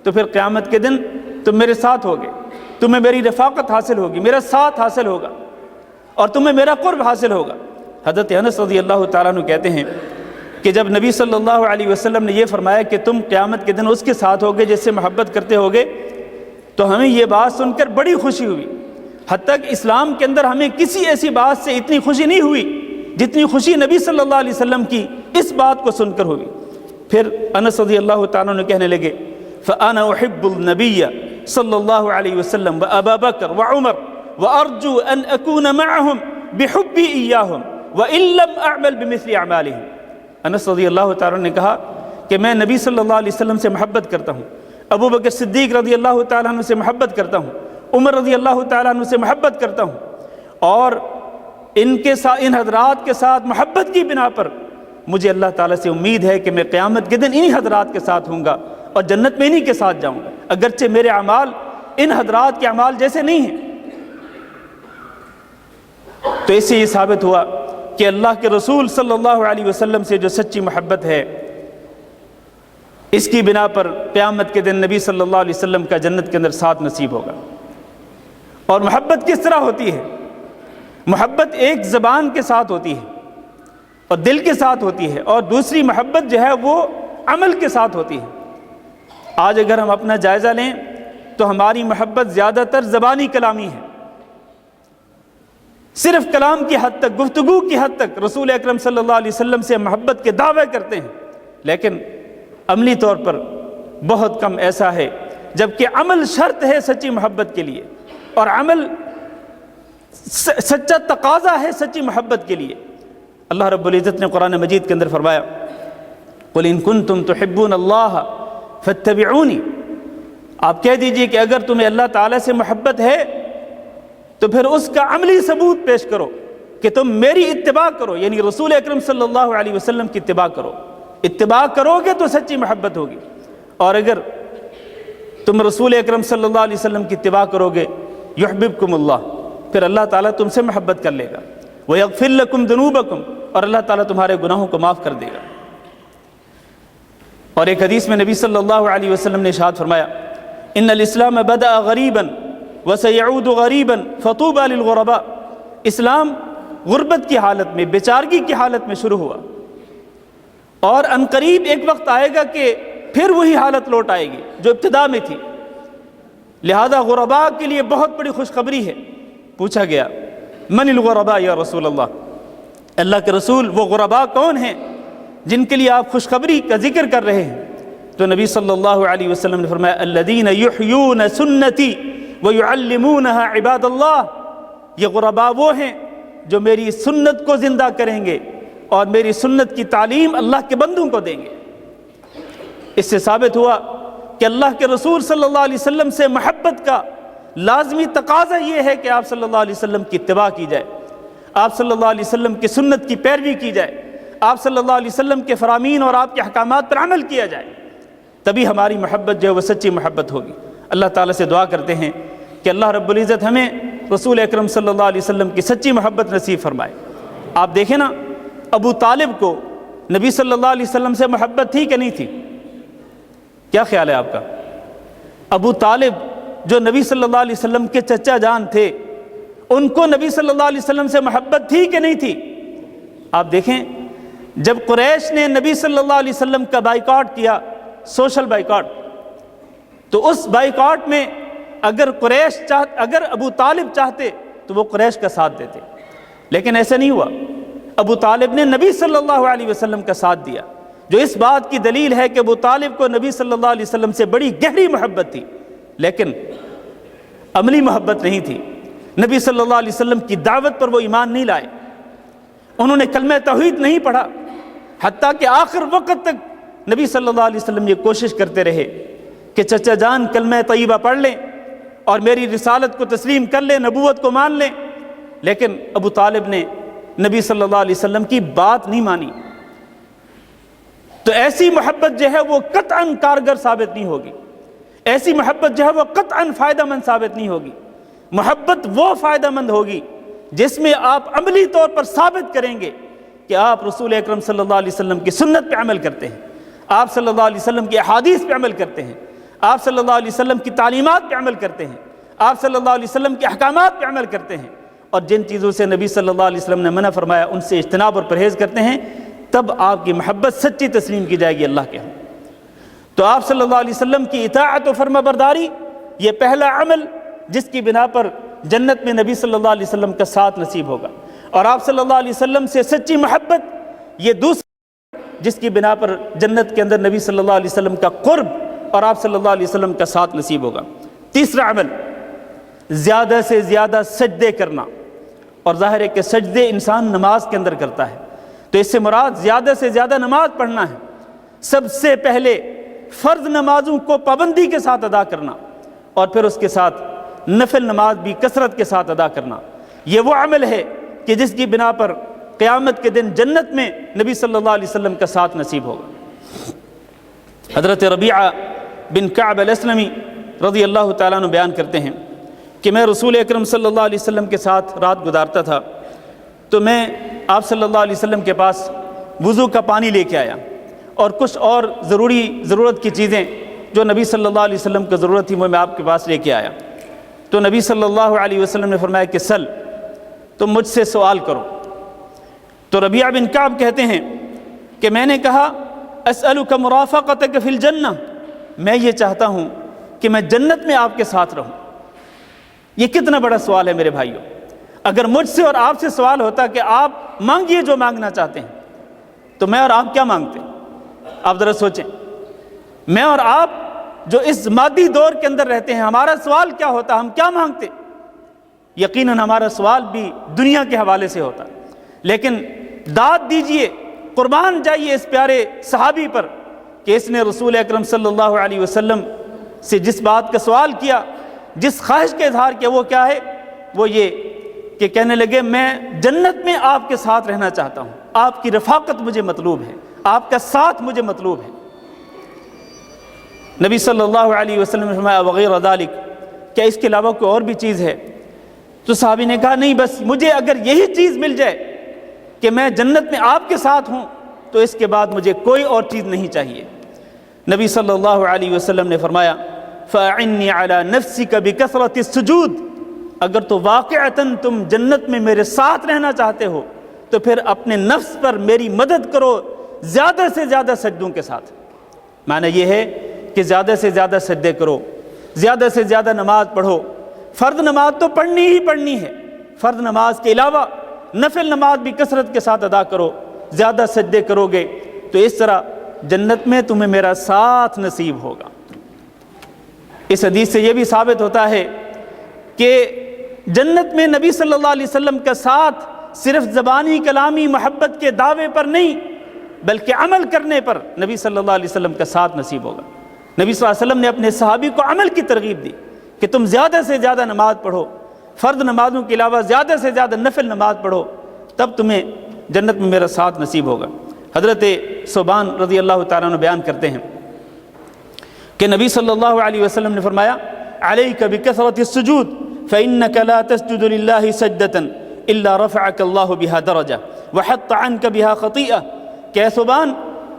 تو پھر قیامت کے دن تم میرے ساتھ ہوگے، تمہیں میری رفاقت حاصل ہوگی، میرا ساتھ حاصل ہوگا، اور تمہیں میرا قرب حاصل ہوگا۔ حضرت انس رضی اللہ تعالیٰ عنہ کہتے ہیں کہ جب نبی صلی اللہ علیہ وسلم نے یہ فرمایا کہ تم قیامت کے دن اس کے ساتھ ہوگے جس سے محبت کرتے ہوگے، تو ہمیں یہ بات سن کر بڑی خوشی ہوئی۔ حتیٰ کہ اسلام کے اندر ہمیں کسی ایسی بات سے اتنی خوشی نہیں ہوئی جتنی خوشی نبی صلی اللہ علیہ وسلم کی اس بات کو سن کر ہوئی۔ پھر انس رضی اللہ تعالیٰ عنہ کہنے لگے فَأَنَا أُحِبُّ النَّبِيَّ صلی اللہ علیہ وسلم وَأَبَا بَكْرَ وَعُمَرَ وَأَرْجُو أَنْ أَكُونَ مَعَهُمْ بِحُبِّي إِيَّاهُمْ وَإِن لَّمْ أَعْمَلْ بِمِثْلِ أَعْمَالِهِمْ۔ انس رضی اللہ تعالیٰ نے کہا کہ میں نبی صلی اللہ علیہ وسلم سے محبت کرتا ہوں، ابو بکر صدیق رضی اللہ تعالیٰ عنہ سے محبت کرتا ہوں، عمر رضی اللہ تعالیٰ عنہ سے محبت کرتا ہوں، اور ان حضرات کے ساتھ محبت کی بنا پر مجھے اللہ تعالیٰ سے امید ہے کہ میں قیامت کے دن انہی حضرات کے ساتھ ہوں گا اور جنت میں انہی کے ساتھ جاؤں گا، اگرچہ میرے اعمال ان حضرات کے اعمال جیسے نہیں ہیں۔ تو اس سے یہ ثابت ہوا کہ اللہ کے رسول صلی اللہ علیہ وسلم سے جو سچی محبت ہے، اس کی بنا پر قیامت کے دن نبی صلی اللہ علیہ وسلم کا جنت کے اندر ساتھ نصیب ہوگا۔ اور محبت کس طرح ہوتی ہے؟ محبت ایک زبان کے ساتھ ہوتی ہے اور دل کے ساتھ ہوتی ہے، اور دوسری محبت جو ہے وہ عمل کے ساتھ ہوتی ہے۔ آج اگر ہم اپنا جائزہ لیں تو ہماری محبت زیادہ تر زبانی کلامی ہے، صرف کلام کی حد تک، گفتگو کی حد تک رسول اکرم صلی اللہ علیہ وسلم سے محبت کے دعوے کرتے ہیں، لیکن عملی طور پر بہت کم ایسا ہے، جبکہ عمل شرط ہے سچی محبت کے لیے، اور عمل سچا تقاضا ہے سچی محبت کے لیے۔ اللہ رب العزت نے قرآن مجید کے اندر فرمایا قُلْ إِن كُنتُمْ تُحِبُّونَ اللَّهَ فَاتَّبِعُونِي، آپ کہہ دیجئے کہ اگر تمہیں اللہ تعالیٰ سے محبت ہے تو پھر اس کا عملی ثبوت پیش کرو کہ تم میری اتباع کرو، یعنی رسول اکرم صلی اللہ علیہ وسلم کی اتباع کرو۔ اتباع کرو گے تو سچی محبت ہوگی، اور اگر تم رسول اکرم صلی اللہ علیہ وسلم کی اتباع کرو گے یحببکم اللہ، پھر اللہ تعالیٰ تم سے محبت کر لے گا، وَيَغْفِرْ لَكُمْ ذُنُوبَكُمْ، اور اللہ تعالیٰ تمہارے گناہوں کو معاف کر دے گا۔ اور ایک حدیث میں نبی صلی اللہ علیہ وسلم نے ارشاد فرمایا ان الاسلام بدأ غریبا وسيعود غریبا فطوبى للغرباء، اسلام غربت کی حالت میں، بیچارگی کی حالت میں شروع ہوا، اور عنقریب ایک وقت آئے گا کہ پھر وہی حالت لوٹ آئے گی جو ابتدا میں تھی، لہذا غرباء کے لیے بہت بڑی خوشخبری ہے۔ پوچھا گیا من الغرباء یا رسول اللہ، اللہ کے رسول وہ غرباء کون ہیں جن کے لیے آپ خوشخبری کا ذکر کر رہے ہیں؟ تو نبی صلی اللہ علیہ وسلم نے فرمایا الذین یحیون سنتی ویعلمونها عباد اللہ، یہ غرباء وہ ہیں جو میری سنت کو زندہ کریں گے اور میری سنت کی تعلیم اللہ کے بندوں کو دیں گے۔ اس سے ثابت ہوا کہ اللہ کے رسول صلی اللہ علیہ وسلم سے محبت کا لازمی تقاضا یہ ہے کہ آپ صلی اللہ علیہ وسلم کی اتباع کی جائے، آپ صلی اللہ علیہ وسلم کی سنت کی پیروی کی جائے، آپ صلی اللہ علیہ وسلم کے فرامین اور آپ کے احکامات پر عمل کیا جائے، تبھی ہماری محبت جو ہے وہ سچی محبت ہوگی۔ اللہ تعالیٰ سے دعا کرتے ہیں کہ اللہ رب العزت ہمیں رسول اکرم صلی اللہ علیہ وسلم کی سچی محبت نصیب فرمائے۔ آپ دیکھیں نا، ابو طالب کو نبی صلی اللہ علیہ وسلم سے محبت تھی کہ نہیں تھی؟ کیا خیال ہے آپ کا؟ ابو طالب جو نبی صلی اللہ علیہ وسلم کے چچا جان تھے، ان کو نبی صلی اللہ علیہ وسلم سے محبت تھی کہ نہیں تھی؟ آپ دیکھیں، جب قریش نے نبی صلی اللہ علیہ وسلم کا بائیکاٹ کیا، سوشل بائیکاٹ، تو اس بائیکاٹ میں اگر اگر ابو طالب چاہتے تو وہ قریش کا ساتھ دیتے، لیکن ایسا نہیں ہوا۔ ابو طالب نے نبی صلی اللہ علیہ وسلم کا ساتھ دیا، جو اس بات کی دلیل ہے کہ ابو طالب کو نبی صلی اللہ علیہ وسلم سے بڑی گہری محبت تھی، لیکن عملی محبت نہیں تھی۔ نبی صلی اللہ علیہ وسلم کی دعوت پر وہ ایمان نہیں لائے، انہوں نے کلمہ توحید نہیں پڑھا، حتیٰ کہ آخر وقت تک نبی صلی اللہ علیہ وسلم یہ کوشش کرتے رہے کہ چچا جان کلمہ طیبہ پڑھ لیں اور میری رسالت کو تسلیم کر لیں، نبوت کو مان لیں، لیکن ابو طالب نے نبی صلی اللہ علیہ وسلم کی بات نہیں مانی۔ تو ایسی محبت جو ہے وہ قطعاً کارگر ثابت نہیں ہوگی، ایسی محبت جو ہے وہ قطعاً فائدہ مند ثابت نہیں ہوگی۔ محبت وہ فائدہ مند ہوگی جس میں آپ عملی طور پر ثابت کریں گے کہ آپ رسول اکرم صلی اللہ علیہ وسلم کی سنت پہ عمل کرتے ہیں، آپ صلی اللہ علیہ وسلم کی احادیث پہ عمل کرتے ہیں، آپ صلی اللہ علیہ وسلم کی تعلیمات پہ عمل کرتے ہیں، آپ صلی اللہ علیہ وسلم کے احکامات پہ عمل کرتے ہیں، اور جن چیزوں سے نبی صلی اللہ علیہ وسلم نے منع فرمایا ان سے اجتناب اور پرہیز کرتے ہیں، تب آپ کی محبت سچی تسلیم کی جائے گی اللہ کے ہاں۔ تو آپ صلی اللہ علیہ وسلم کی اطاعت و فرما برداری یہ پہلا عمل جس کی بنا پر جنت میں نبی صلی اللہ علیہ وسلم کا ساتھ نصیب ہوگا، اور آپ صلی اللہ علیہ وسلم سے سچی محبت یہ دوسرا جس کی بنا پر جنت کے اندر نبی صلی اللہ علیہ وسلم کا قرب اور آپ صلی اللہ علیہ وسلم کا ساتھ نصیب ہوگا۔ تیسرا عمل زیادہ سے زیادہ سجدے کرنا، اور ظاہر ہے کہ سجدے انسان نماز کے اندر کرتا ہے، تو اس سے مراد زیادہ سے زیادہ نماز پڑھنا ہے۔ سب سے پہلے فرض نمازوں کو پابندی کے ساتھ ادا کرنا، اور پھر اس کے ساتھ نفل نماز بھی کثرت کے ساتھ ادا کرنا۔ یہ وہ عمل ہے کہ جس کی بنا پر قیامت کے دن جنت میں نبی صلی اللہ علیہ وسلم کا ساتھ نصیب ہوگا۔ حضرت ربیعہ بن کعب الاسلمی رضی اللہ تعالیٰ عنہ بیان کرتے ہیں کہ میں رسول اکرم صلی اللہ علیہ وسلم کے ساتھ رات گزارتا تھا، تو میں آپ صلی اللہ علیہ وسلم کے پاس وضو کا پانی لے کے آیا اور کچھ اور ضرورت کی چیزیں جو نبی صلی اللہ علیہ وسلم کو ضرورت تھی وہ میں آپ کے پاس لے کے آیا۔ تو نبی صلی اللہ علیہ وسلم نے فرمایا کہ سل، تم مجھ سے سوال کرو۔ تو ربیعہ بن کعب کہتے ہیں کہ میں نے کہا اسألک مرافقتک فی الجنہ، میں یہ چاہتا ہوں کہ میں جنت میں آپ کے ساتھ رہوں۔ یہ کتنا بڑا سوال ہے میرے بھائیوں۔ اگر مجھ سے اور آپ سے سوال ہوتا کہ آپ مانگیے جو مانگنا چاہتے ہیں، تو میں اور آپ کیا مانگتے؟ آپ ذرا سوچیں، میں اور آپ جو اس مادی دور کے اندر رہتے ہیں، ہمارا سوال کیا ہوتا؟ ہم کیا مانگتے؟ یقیناً ہمارا سوال بھی دنیا کے حوالے سے ہوتا، لیکن داد دیجئے، قربان جائیے اس پیارے صحابی پر کہ اس نے رسول اکرم صلی اللہ علیہ وسلم سے جس بات کا سوال کیا، جس خواہش کا اظہار کیا، وہ کیا ہے؟ وہ یہ کہ کہنے لگے میں جنت میں آپ کے ساتھ رہنا چاہتا ہوں، آپ کی رفاقت مجھے مطلوب ہے، آپ کا ساتھ مجھے مطلوب ہے۔ نبی صلی اللہ علیہ وسلم نے فرمایا وغیر ذالک، کیا اس کے علاوہ کوئی اور بھی چیز ہے؟ تو صحابی نے کہا نہیں، بس مجھے اگر یہی چیز مل جائے کہ میں جنت میں آپ کے ساتھ ہوں تو اس کے بعد مجھے کوئی اور چیز نہیں چاہیے۔ نبی صلی اللہ علیہ وسلم نے فرمایا فَأَعِنِّي عَلَى نَفْسِكَ بِكَثْرَةِ السُّجُودِ، اگر تو واقعتاً تم جنت میں میرے ساتھ رہنا چاہتے ہو تو پھر اپنے نفس پر میری مدد کرو زیادہ سے زیادہ سجدوں کے ساتھ۔ معنی یہ ہے کہ زیادہ سے زیادہ سجدے کرو، زیادہ سے زیادہ نماز پڑھو۔ فرض نماز تو پڑھنی ہی پڑھنی ہے، فرض نماز کے علاوہ نفل نماز بھی کثرت کے ساتھ ادا کرو، زیادہ سجدے کرو گے تو اس طرح جنت میں تمہیں میرا ساتھ نصیب ہوگا۔ اس حدیث سے یہ بھی ثابت ہوتا ہے کہ جنت میں نبی صلی اللہ علیہ وسلم کا ساتھ صرف زبانی کلامی محبت کے دعوے پر نہیں بلکہ عمل کرنے پر نبی صلی اللہ علیہ وسلم کا ساتھ نصیب ہوگا۔ نبی صلی اللہ علیہ وسلم نے اپنے صحابی کو عمل کی ترغیب دی کہ تم زیادہ سے زیادہ نماز پڑھو، فرض نمازوں کے علاوہ زیادہ سے زیادہ نفل نماز پڑھو، تب تمہیں جنت میں میرا ساتھ نصیب ہوگا۔ حضرت ثوبان رضی اللہ تعالیٰ عنہ بیان کرتے ہیں کہ نبی صلی اللہ علیہ وسلم نے فرمایا علیک بکثرۃ السجود فإنک لا تسجد للہ سجدۃ الا رفعک اللہ بها درجہ وحط عنک بها خطیئہ، کہ اے ثوبان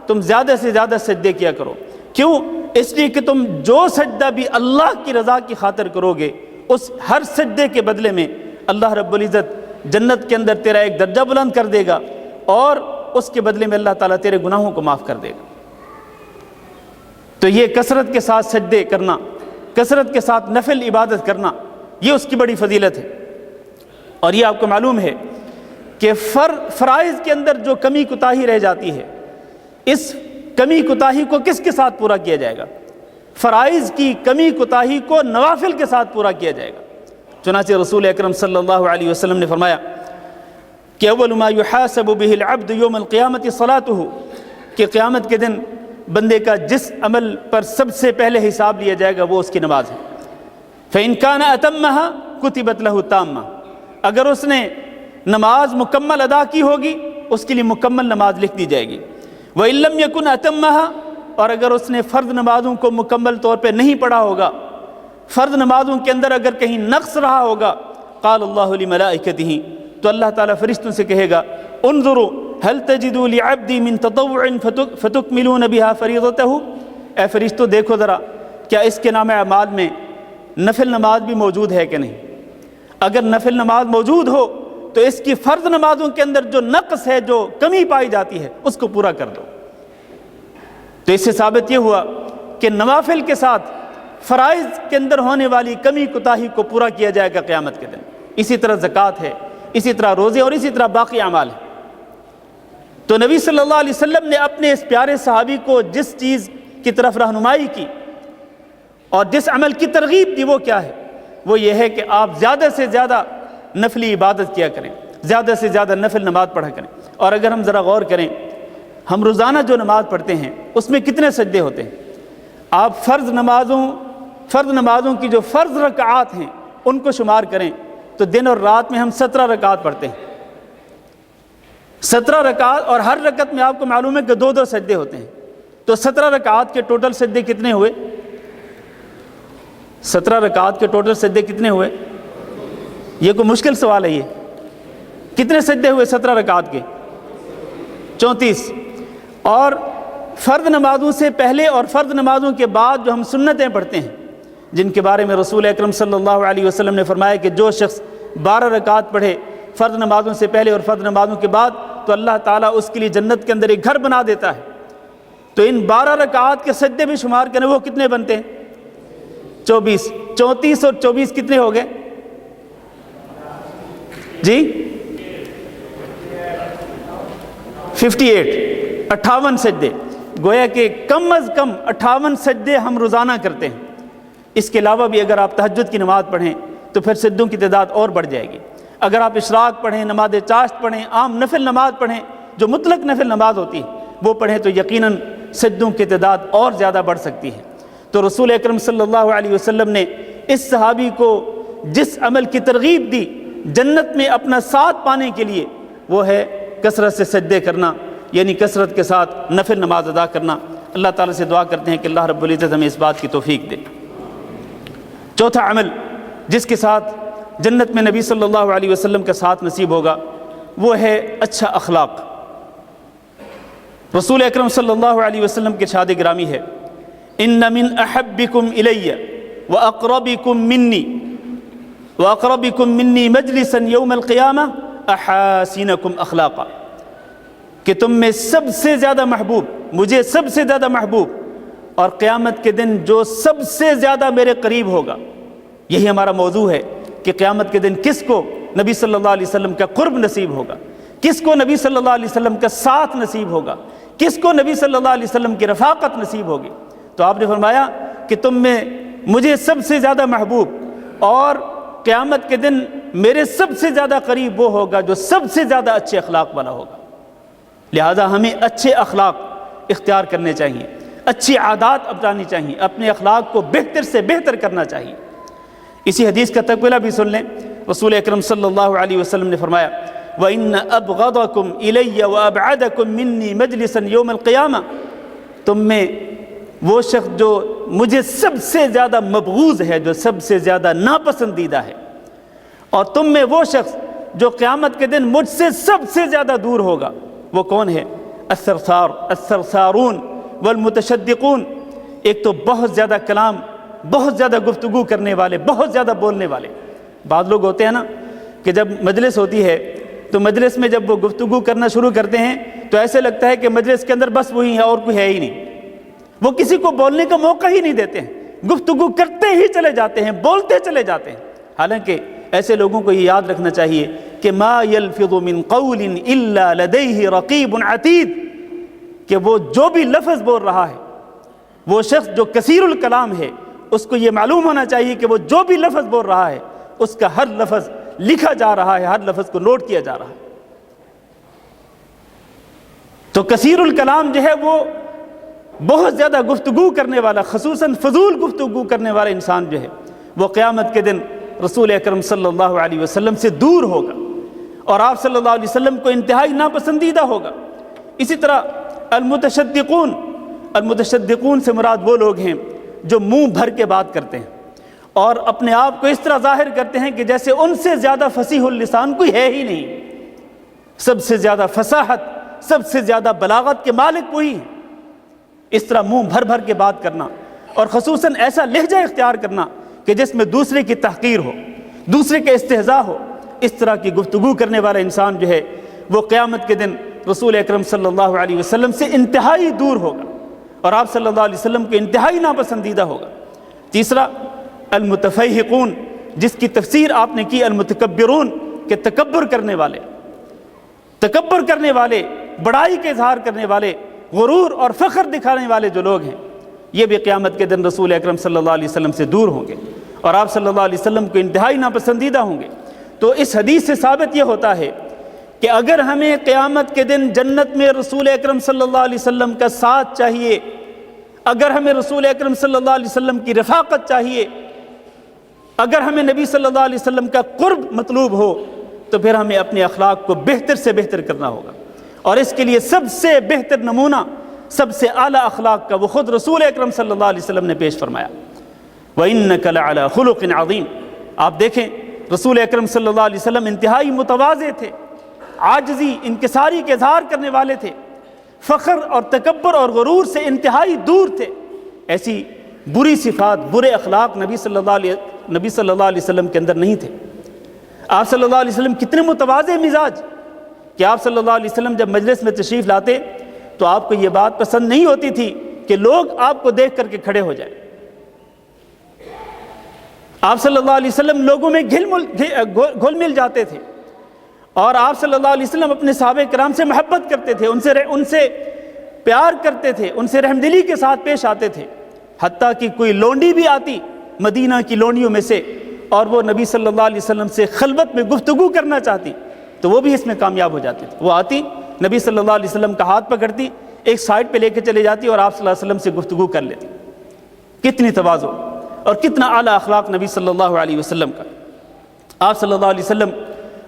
تم زیادہ سے زیادہ سجدے کیا کرو۔ کیوں؟ اس لیے کہ تم جو سجدہ بھی اللہ کی رضا کی خاطر کرو گے، اس ہر سجدے کے بدلے میں اللہ رب العزت جنت کے اندر تیرا ایک درجہ بلند کر دے گا، اور اس کے بدلے میں اللہ تعالیٰ تیرے گناہوں کو معاف کر دے گا۔ تو یہ کثرت کے ساتھ سجدے کرنا، کثرت کے ساتھ نفل عبادت کرنا، یہ اس کی بڑی فضیلت ہے۔ اور یہ آپ کو معلوم ہے کہ فرائض کے اندر جو کمی کوتاہی رہ جاتی ہے، اس کمی کوتاہی کو کس کے ساتھ پورا کیا جائے گا؟ فرائض کی کمی کوتاہی کو نوافل کے ساتھ پورا کیا جائے گا۔ چنانچہ رسول اکرم صلی اللہ علیہ وسلم نے فرمایا کہ اول ما یحاسب به العبد یوم القیامت صلاتہ، کہ قیامت کے دن بندے کا جس عمل پر سب سے پہلے حساب لیا جائے گا وہ اس کی نماز ہے۔ فإن كان أتمها كتبت له تامہ، اگر اس نے نماز مکمل ادا کی ہوگی اس کے لیے مکمل نماز لکھ دی جائے گی۔ وإن لم يكن أتمها، اور اگر اس نے فرض نمازوں کو مکمل طور پہ نہیں پڑھا ہوگا، فرض نمازوں کے اندر اگر کہیں نقص رہا ہوگا، قال اللہ لملائکتہ، تو اللہ تعالیٰ فرشتوں سے کہے گا انظروا هل تجدوا لعبدی من تطوع فتکملون بها فریضتہ، اے فرشتوں دیکھو ذرا کیا اس کے نام اعمال میں نفل نماز بھی موجود ہے کہ نہیں؟ اگر نفل نماز موجود ہو تو اس کی فرض نمازوں کے اندر جو نقص ہے، جو کمی پائی جاتی ہے، اس کو پورا کر دو۔ تو اس سے ثابت یہ ہوا کہ نوافل کے ساتھ فرائض کے اندر ہونے والی کمی کوتاہی کو پورا کیا جائے گا قیامت کے دن۔ اسی طرح زکوٰۃ ہے، اسی طرح روزے، اور اسی طرح باقی اعمال ہیں۔ تو نبی صلی اللہ علیہ وسلم نے اپنے اس پیارے صحابی کو جس چیز کی طرف رہنمائی کی اور جس عمل کی ترغیب دی وہ کیا ہے؟ وہ یہ ہے کہ آپ زیادہ سے زیادہ نفلی عبادت کیا کریں، زیادہ سے زیادہ نفل نماز پڑھا کریں۔ اور اگر ہم ذرا غور کریں، ہم روزانہ جو نماز پڑھتے ہیں اس میں کتنے سجدے ہوتے ہیں؟ آپ فرض نمازوں کی جو فرض رکعات ہیں ان کو شمار کریں تو دن اور رات میں ہم 17 رکعات پڑھتے ہیں، 17 رکعات، اور ہر رکعت میں آپ کو معلوم ہے کہ 2 سجدے ہوتے ہیں۔ تو 17 رکعات کے ٹوٹل سجدے کتنے ہوئے؟ 17 رکعات کے ٹوٹل سجدے کتنے ہوئے؟ یہ کوئی مشکل سوال ہے؟ یہ کتنے سجدے ہوئے 17 رکعات کے؟ 34۔ اور فرض نمازوں سے پہلے اور فرض نمازوں کے بعد جو ہم سنتیں پڑھتے ہیں، جن کے بارے میں رسول اکرم صلی اللہ علیہ وسلم نے فرمایا کہ جو شخص 12 رکعات پڑھے فرض نمازوں سے پہلے اور فرض نمازوں کے بعد تو اللہ تعالیٰ اس کے لیے جنت کے اندر ایک گھر بنا دیتا ہے۔ تو ان 12 رکعات کے سجدے بھی شمار کریں، وہ کتنے بنتے ہیں؟ 24۔ 34 اور 24 کتنے ہو گئے جی؟ 58، 58 سجدے۔ گویا کہ کم از کم 58 سجدے ہم روزانہ کرتے ہیں۔ اس کے علاوہ بھی اگر آپ تہجد کی نماز پڑھیں تو پھر سجدوں کی تعداد اور بڑھ جائے گی۔ اگر آپ اشراق پڑھیں، نماز چاشت پڑھیں، عام نفل نماز پڑھیں، جو مطلق نفل نماز ہوتی ہے وہ پڑھیں تو یقیناً سجدوں کی تعداد اور زیادہ بڑھ سکتی ہے۔ تو رسول اکرم صلی اللہ علیہ وسلم نے اس صحابی کو جس عمل کی ترغیب دی جنت میں اپنا ساتھ پانے کے لیے، وہ ہے کثرت سے سجدے کرنا، یعنی کثرت کے ساتھ نفل نماز ادا کرنا۔ اللہ تعالیٰ سے دعا کرتے ہیں کہ اللہ رب العزت ہمیں اس بات کی توفیق دے۔ چوتھا عمل جس کے ساتھ جنت میں نبی صلی اللہ علیہ وسلم کا ساتھ نصیب ہوگا وہ ہے اچھا اخلاق۔ رسول اکرم صلی اللہ علیہ وسلم کے ارشاد گرامی ہے ان من احبکم الی واقربکم منی مجلسا یوم القیامہ احاسنکم اخلاقا، کہ تم میں سب سے زیادہ محبوب، مجھے سب سے زیادہ محبوب، اور قیامت کے دن جو سب سے زیادہ میرے قریب ہوگا۔ یہی ہمارا موضوع ہے کہ قیامت کے دن کس کو نبی صلی اللہ علیہ وسلم کا قرب نصیب ہوگا، کس کو نبی صلی اللہ علیہ وسلم کا ساتھ نصیب ہوگا، کس کو نبی صلی اللہ علیہ وسلم کی رفاقت نصیب ہوگی۔ تو آپ نے فرمایا کہ تم میں مجھے سب سے زیادہ محبوب اور قیامت کے دن میرے سب سے زیادہ قریب وہ ہوگا جو سب سے زیادہ اچھے اخلاق والا ہوگا۔ لہذا ہمیں اچھے اخلاق اختیار کرنے چاہیے، اچھی عادات اپنانی چاہیے، اپنے اخلاق کو بہتر سے بہتر کرنا چاہیے۔ اسی حدیث کا تکملہ بھی سن لیں۔ رسول اکرم صلی اللہ علیہ وسلم نے فرمایا وَإِنَّ أَبْغَضَكُمْ إِلَيَّ وَأَبْعَدَكُمْ مِنِّي مَجْلِسًا يَوْمَ الْقِيَامَةِ، تم میں وہ شخص جو مجھے سب سے زیادہ مبغوض ہے، جو سب سے زیادہ ناپسندیدہ ہے، اور تم میں وہ شخص جو قیامت کے دن مجھ سے سب سے زیادہ دور ہوگا، وہ کون ہے؟ الثرثارون والمتشدقون، ایک تو بہت زیادہ کلام، بہت زیادہ گفتگو کرنے والے، بہت زیادہ بولنے والے. بعض لوگ ہوتے ہیں نا کہ جب مجلس ہوتی ہے تو مجلس میں جب وہ گفتگو کرنا شروع کرتے ہیں تو ایسے لگتا ہے کہ مجلس کے اندر بس وہی ہے اور کوئی ہے ہی نہیں. وہ کسی کو بولنے کا موقع ہی نہیں دیتے ہیں، گفتگو کرتے ہی چلے جاتے ہیں، بولتے چلے جاتے ہیں. حالانکہ ایسے لوگوں کو یہ یاد رکھنا چاہیے کہ ما یلفظ من قول الا لدیہ رقیب عتید، کہ وہ جو بھی لفظ بول رہا ہے، وہ شخص جو کثیر الکلام ہے، اس کو یہ معلوم ہونا چاہیے کہ وہ جو بھی لفظ بول رہا ہے اس کا ہر لفظ لکھا جا رہا ہے، ہر لفظ کو نوٹ کیا جا رہا ہے. تو کثیر الکلام جو ہے وہ بہت زیادہ گفتگو کرنے والا، خصوصاً فضول گفتگو کرنے والا انسان جو ہے وہ قیامت کے دن رسول اکرم صلی اللہ علیہ وسلم سے دور ہوگا اور آپ صلی اللہ علیہ وسلم کو انتہائی ناپسندیدہ ہوگا. اسی طرح المتشدقون سے مراد وہ لوگ ہیں جو منہ بھر کے بات کرتے ہیں اور اپنے آپ کو اس طرح ظاہر کرتے ہیں کہ جیسے ان سے زیادہ فصیح اللسان کوئی ہے ہی نہیں. سب سے زیادہ فصاحت، سب سے زیادہ بلاغت کے مالک وہی ہیں. اس طرح منہ بھر بھر کے بات کرنا اور خصوصاً ایسا لہجہ اختیار کرنا کہ جس میں دوسرے کی تحقیر ہو، دوسرے کا استہزاء ہو، اس طرح کی گفتگو کرنے والا انسان جو ہے وہ قیامت کے دن رسول اکرم صلی اللہ علیہ وسلم سے انتہائی دور ہوگا اور آپ صلی اللہ علیہ وسلم کو انتہائی ناپسندیدہ ہوگا. تیسرا المتفیہقون، جس کی تفسیر آپ نے کی المتکبرون، کہ تکبر کرنے والے، تکبر کرنے والے، بڑائی کے اظہار کرنے والے، غرور اور فخر دکھانے والے جو لوگ ہیں، یہ بھی قیامت کے دن رسول اکرم صلی اللہ علیہ وسلم سے دور ہوں گے اور آپ صلی اللہ علیہ وسلم کو انتہائی ناپسندیدہ ہوں گے. تو اس حدیث سے ثابت یہ ہوتا ہے کہ اگر ہمیں قیامت کے دن جنت میں رسول اکرم صلی اللہ علیہ وسلم کا ساتھ چاہیے، اگر ہمیں رسول اکرم صلی اللہ علیہ وسلم کی رفاقت چاہیے، اگر ہمیں نبی صلی اللہ علیہ وسلم کا قرب مطلوب ہو، تو پھر ہمیں اپنے اخلاق کو بہتر سے بہتر کرنا ہوگا. اور اس کے لیے سب سے بہتر نمونہ، سب سے اعلیٰ اخلاق کا وہ خود رسول اکرم صلی اللہ علیہ وسلم نے پیش فرمایا. وَإِنَّكَ لَعَلَىٰ خُلُقٍ عَظِيمٍ. آپ دیکھیں رسول اکرم صلی اللہ علیہ وسلم انتہائی متواضع تھے، عاجزی، انکساری کے اظہار کرنے والے تھے، فخر اور تکبر اور غرور سے انتہائی دور تھے. ایسی بری صفات، برے اخلاق نبی صلی اللہ علیہ وسلم کے اندر نہیں تھے. آپ صلی اللہ علیہ وسلم کتنے متواضع مزاج کہ آپ صلی اللہ علیہ وسلم جب مجلس میں تشریف لاتے تو آپ کو یہ بات پسند نہیں ہوتی تھی کہ لوگ آپ کو دیکھ کر کے کھڑے ہو جائیں. آپ صلی اللہ علیہ وسلم لوگوں میں گھل مل جاتے تھے اور آپ صلی اللہ علیہ وسلم اپنے صحابہ کرام سے محبت کرتے تھے، ان سے پیار کرتے تھے، ان سے رحمدلی کے ساتھ پیش آتے تھے. حتیٰ کہ کوئی لونڈی بھی آتی مدینہ کی لونڈیوں میں سے اور وہ نبی صلی اللہ علیہ وسلم سے خلوت میں گفتگو کرنا چاہتی تو وہ بھی اس میں کامیاب ہو جاتی تھی. وہ آتی، نبی صلی اللہ علیہ وسلم کا ہاتھ پکڑتی، ایک سائڈ پہ لے کے چلے جاتی اور آپ صلی اللہ علیہ وسلم سے گفتگو کر لیتی. کتنی تواضع اور کتنا اعلیٰ اخلاق نبی صلی اللہ علیہ وسلم کا. آپ صلی اللہ علیہ وسلم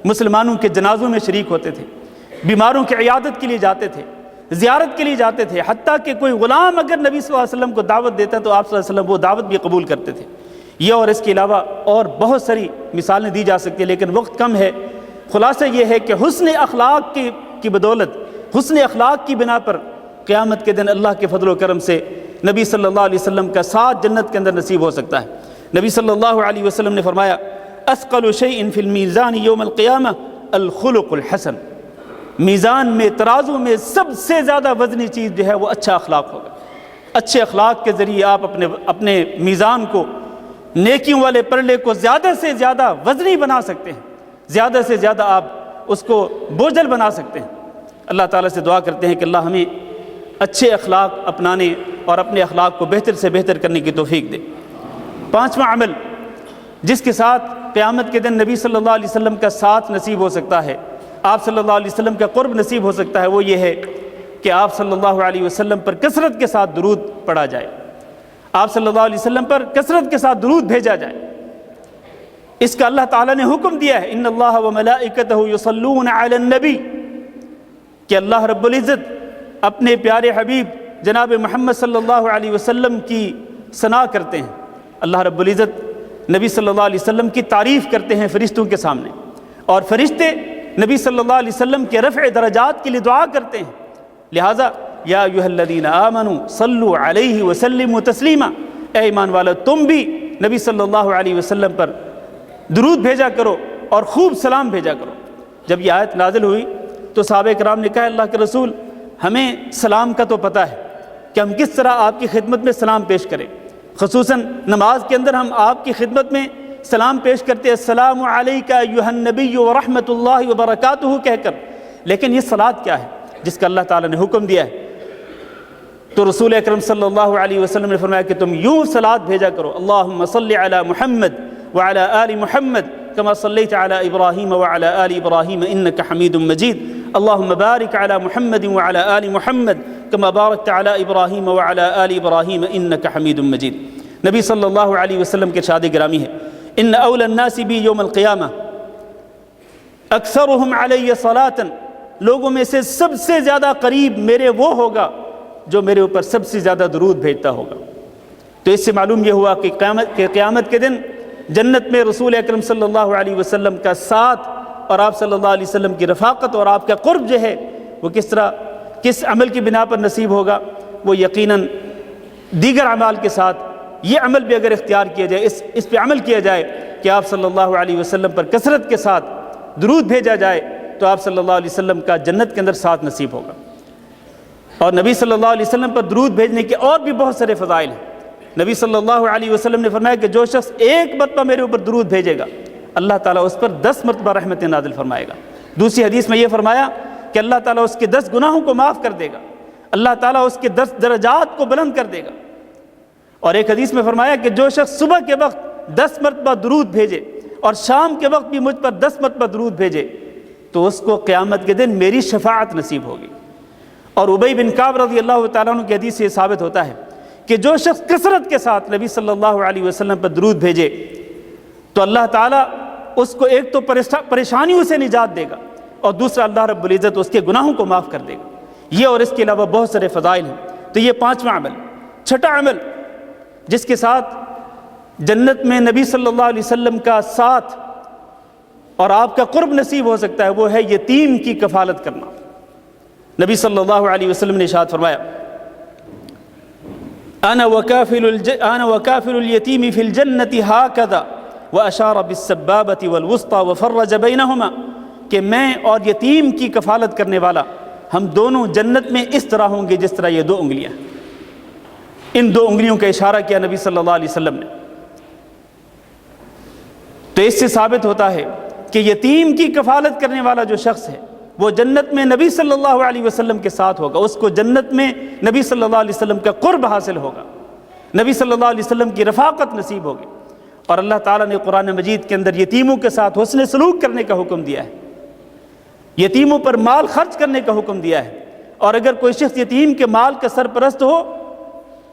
مسلمانوں کے جنازوں میں شریک ہوتے تھے، بیماروں کی عیادت کے لیے جاتے تھے، زیارت کے لیے جاتے تھے. حتیٰ کہ کوئی غلام اگر نبی صلی اللہ علیہ وسلم کو دعوت دیتا تو آپ صلی اللہ علیہ وسلم وہ دعوت بھی قبول کرتے تھے. یہ اور اس کے علاوہ اور بہت ساری مثالیں دی جا سکتی ہیں لیکن وقت کم ہے. خلاصہ یہ ہے کہ حسن اخلاق کی بدولت، حسن اخلاق کی بنا پر قیامت کے دن اللہ کے فضل و کرم سے نبی صلی اللہ علیہ وسلم کا ساتھ جنت کے اندر نصیب ہو سکتا ہے. نبی صلی اللہ علیہ وسلم نے فرمایا اثقل شیء فی المیزان یوم القیامہ الخلق الحسن. میزان میں، ترازو میں سب سے زیادہ وزنی چیز جو ہے وہ اچھا اخلاق ہوگا. اچھے اخلاق کے ذریعے آپ اپنے میزان کو، نیکیوں والے پلڑے کو زیادہ سے زیادہ وزنی بنا سکتے ہیں، زیادہ سے زیادہ آپ اس کو بوجھل بنا سکتے ہیں. اللہ تعالیٰ سے دعا کرتے ہیں کہ اللہ ہمیں اچھے اخلاق اپنانے اور اپنے اخلاق کو بہتر سے بہتر کرنے کی توفیق دے. پانچواں عمل جس کے ساتھ قیامت کے دن نبی صلی اللہ علیہ وسلم کا ساتھ نصیب ہو سکتا ہے، آپ صلی اللہ علیہ وسلم کا قرب نصیب ہو سکتا ہے، وہ یہ ہے کہ آپ صلی اللہ علیہ وسلم پر کثرت کے ساتھ درود پڑھا جائے، آپ صلی اللہ علیہ وسلم پر کثرت کے ساتھ درود بھیجا جائے. اس کا اللہ تعالیٰ نے حکم دیا ہے ان اللہ وملائکتہ یصلون علی النبی، کہ اللہ رب العزت اپنے پیارے حبیب جناب محمد صلی اللہ علیہ وسلم کی ثنا کرتے ہیں. اللہ رب العزت نبی صلی اللہ علیہ وسلم کی تعریف کرتے ہیں فرشتوں کے سامنے، اور فرشتے نبی صلی اللہ علیہ وسلم کے رفع درجات کے لیے دعا کرتے ہیں. لہٰذا یا ایھا الذین آمنوا صلوا علیہ وسلموا تسلیما، اے ایمان والو تم بھی نبی صلی اللہ علیہ وسلم پر درود بھیجا کرو اور خوب سلام بھیجا کرو۔ جب یہ آیت نازل ہوئی تو صحابہ کرام نے کہا اللہ کے رسول ہمیں سلام کا تو پتہ ہے کہ ہم کس طرح آپ کی خدمت میں سلام پیش کریں، خصوصاً نماز کے اندر ہم آپ کی خدمت میں سلام پیش کرتے ہیں السلام علیک ایھا النبی ورحمۃ اللہ وبرکاتہ کہہ کر، لیکن یہ صلاۃ کیا ہے جس کا اللہ تعالیٰ نے حکم دیا ہے؟ تو رسول اکرم صلی اللہ علیہ وسلم نے فرمایا کہ تم یوں صلاۃ بھیجا کرو اللہم صلی علی محمد وعلی آل محمد کما صلیت علی ابراہیم وعلی آل ابراہیم انک حمید مجید، اللہم بارک علی محمد وعلی آل محمد کما بارکت علی ابراہیم وعلی آل ابراہیم انک حمید مجید۔ نبی صلی اللہ علیہ وسلم کے ارشاد گرامی ہے ان اولی الناس بی یوم القیامہ اکثرہم علی صلاۃ، لوگوں میں سے سب سے زیادہ قریب میرے وہ ہوگا جو میرے اوپر سب سے زیادہ درود بھیجتا ہوگا۔ تو اس سے معلوم یہ ہوا کہ قیامت کے دن جنت میں رسول اکرم صلی اللہ علیہ وسلم کا ساتھ اور آپ صلی اللہ علیہ وسلم کی رفاقت اور آپ کا قرب جو ہے وہ کس عمل کی بنا پر نصیب ہوگا؟ وہ یقیناً دیگر اعمال کے ساتھ یہ عمل بھی اگر اختیار کیا جائے، اس پہ عمل کیا جائے کہ آپ صلی اللہ علیہ وسلم پر کثرت کے ساتھ درود بھیجا جائے تو آپ صلی اللہ علیہ وسلم کا جنت کے اندر ساتھ نصیب ہوگا۔ اور نبی صلی اللہ علیہ وسلم پر درود بھیجنے کے اور بھی بہت سارے فضائل ہیں۔ نبی صلی اللہ علیہ وسلم نے فرمایا کہ جو شخص ایک مرتبہ میرے اوپر درود بھیجے گا اللہ تعالیٰ اس پر 10 مرتبہ رحمت نازل فرمائے گا۔ دوسری حدیث میں یہ فرمایا کہ اللہ تعالیٰ اس کے 10 گناہوں کو معاف کر دے گا، اللہ تعالیٰ اس کے 10 درجات کو بلند کر دے گا۔ اور ایک حدیث میں فرمایا کہ جو شخص صبح کے وقت 10 مرتبہ درود بھیجے اور شام کے وقت بھی مجھ پر 10 مرتبہ درود بھیجے تو اس کو قیامت کے دن میری شفاعت نصیب ہوگی۔ اور ابی بن کعب رضی اللہ تعالیٰ عنہ کی حدیث سے یہ ثابت ہوتا ہے کہ جو شخص کثرت کے ساتھ نبی صلی اللہ علیہ وسلم پر درود بھیجے تو اللہ تعالیٰ اس کو ایک تو پریشانیوں سے نجات دے گا اور دوسرا اللہ رب العزت اس کے گناہوں کو معاف کر دے گا۔ یہ اور اس کے علاوہ بہت سارے فضائل ہیں۔ تو یہ 5واں عمل۔ چھٹا عمل جس کے ساتھ جنت میں نبی صلی اللہ علیہ وسلم کا ساتھ اور آپ کا قرب نصیب ہو سکتا ہے وہ ہے یتیم کی کفالت کرنا۔ نبی صلی اللہ علیہ وسلم نے ارشاد فرمایا انا وکافل الیتیم فی الجنۃ ہاکذا واشار بالسبابۃ والوسطى وفرج بینہما، کہ میں اور یتیم کی کفالت کرنے والا ہم دونوں جنت میں اس طرح ہوں گے جس طرح یہ 2 انگلیاں۔ ان 2 انگلیوں کا اشارہ کیا نبی صلی اللہ علیہ وسلم نے۔ تو اس سے ثابت ہوتا ہے کہ یتیم کی کفالت کرنے والا جو شخص ہے وہ جنت میں نبی صلی اللہ علیہ وسلم کے ساتھ ہوگا، اس کو جنت میں نبی صلی اللہ علیہ وسلم کا قرب حاصل ہوگا، نبی صلی اللہ علیہ وسلم کی رفاقت نصیب ہوگی۔ اور اللہ تعالیٰ نے قرآن مجید کے اندر یتیموں کے ساتھ حسن سلوک کرنے کا حکم دیا ہے، یتیموں پر مال خرچ کرنے کا حکم دیا ہے۔ اور اگر کوئی شخص یتیم کے مال کا سرپرست ہو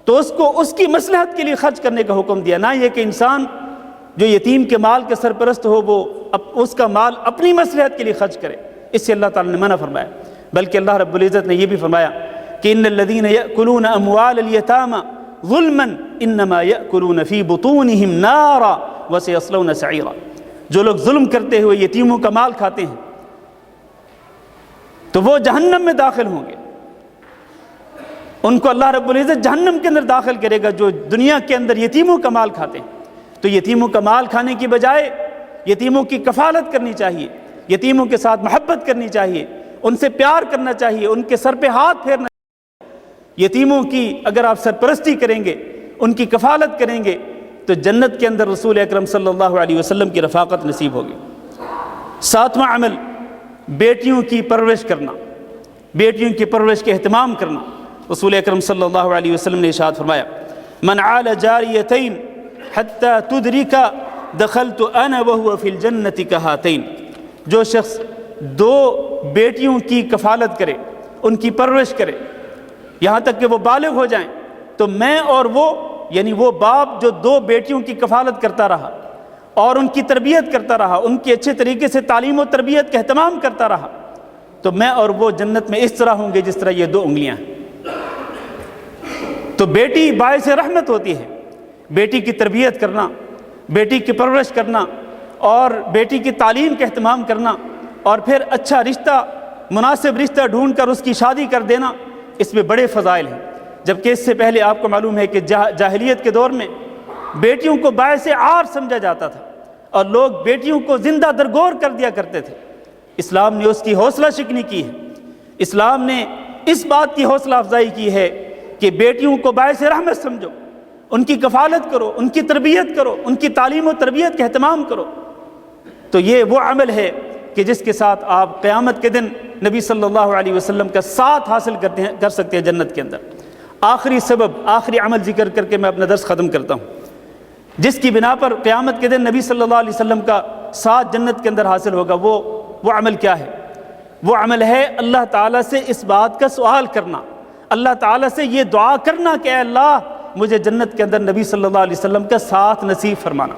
تو اس کو اس کی مصلحت کے لیے خرچ کرنے کا حکم دیا، نہ یہ کہ انسان جو یتیم کے مال کا سرپرست ہو وہ اس کا مال اپنی مصلحت کے لیے خرچ کرے، اس سے اللہ تعالیٰ نے منع فرمایا۔ بلکہ اللہ رب العزت نے یہ بھی فرمایا کہ ان الذین یأکلون اموال الیتامی ظلما انما یأکلون فی بطونہم نارا وسیصلون سعیرا، جو لوگ ظلم کرتے ہوئے یتیموں کا مال کھاتے ہیں تو وہ جہنم میں داخل ہوں گے، ان کو اللہ رب العزت جہنم کے اندر داخل کرے گا جو دنیا کے اندر یتیموں کا مال کھاتے ہیں۔ تو یتیموں کا مال کھانے کی بجائے یتیموں کی کفالت کرنی چاہیے، یتیموں کے ساتھ محبت کرنی چاہیے، ان سے پیار کرنا چاہیے، ان کے سر پہ ہاتھ پھیرنا چاہیے۔ یتیموں کی اگر آپ سرپرستی کریں گے، ان کی کفالت کریں گے تو جنت کے اندر رسول اکرم صلی اللہ علیہ وسلم کی رفاقت نصیب ہوگی۔ 7واں عمل بیٹیوں کی پرورش کرنا، بیٹیوں کی پرورش کے اہتمام کرنا۔ رسول اکرم صلی اللہ علیہ وسلم نے ارشاد فرمایا من عال جاریتین حتی تدرک دخلت انا وهو فی الجنت کہاتین، جو شخص 2 بیٹیوں کی کفالت کرے، ان کی پرورش کرے یہاں تک کہ وہ بالغ ہو جائیں تو میں اور وہ، یعنی وہ باپ جو 2 بیٹیوں کی کفالت کرتا رہا اور ان کی تربیت کرتا رہا، ان کی اچھے طریقے سے تعلیم و تربیت کا اہتمام کرتا رہا، تو میں اور وہ جنت میں اس طرح ہوں گے جس طرح یہ 2 انگلیاں ہیں۔ تو بیٹی باعث رحمت ہوتی ہے، بیٹی کی تربیت کرنا، بیٹی کی پرورش کرنا اور بیٹی کی تعلیم کا اہتمام کرنا اور پھر اچھا رشتہ، مناسب رشتہ ڈھونڈ کر اس کی شادی کر دینا، اس میں بڑے فضائل ہیں، جبکہ اس سے پہلے آپ کو معلوم ہے کہ جاہلیت کے دور میں بیٹیوں کو باعث عار سمجھا جاتا تھا اور لوگ بیٹیوں کو زندہ درگور کر دیا کرتے تھے۔ اسلام نے اس کی حوصلہ شکنی کی ہے، اسلام نے اس بات کی حوصلہ افزائی کی ہے کہ بیٹیوں کو باعث رحمت سمجھو، ان کی کفالت کرو، ان کی تربیت کرو، ان کی تعلیم و تربیت کا اہتمام کرو۔ تو یہ وہ عمل ہے کہ جس کے ساتھ آپ قیامت کے دن نبی صلی اللہ علیہ وسلم کا ساتھ حاصل کر سکتے ہیں جنت کے اندر۔ آخری سبب، آخری عمل ذکر کر کے میں اپنا درس ختم کرتا ہوں، جس کی بنا پر قیامت کے دن نبی صلی اللہ علیہ وسلم کا ساتھ جنت کے اندر حاصل ہوگا، وہ عمل کیا ہے؟ وہ عمل ہے اللہ تعالیٰ سے اس بات کا سوال کرنا، اللہ تعالیٰ سے یہ دعا کرنا کہ اے اللہ مجھے جنت کے اندر نبی صلی اللہ علیہ وسلم کا ساتھ نصیب فرمانا۔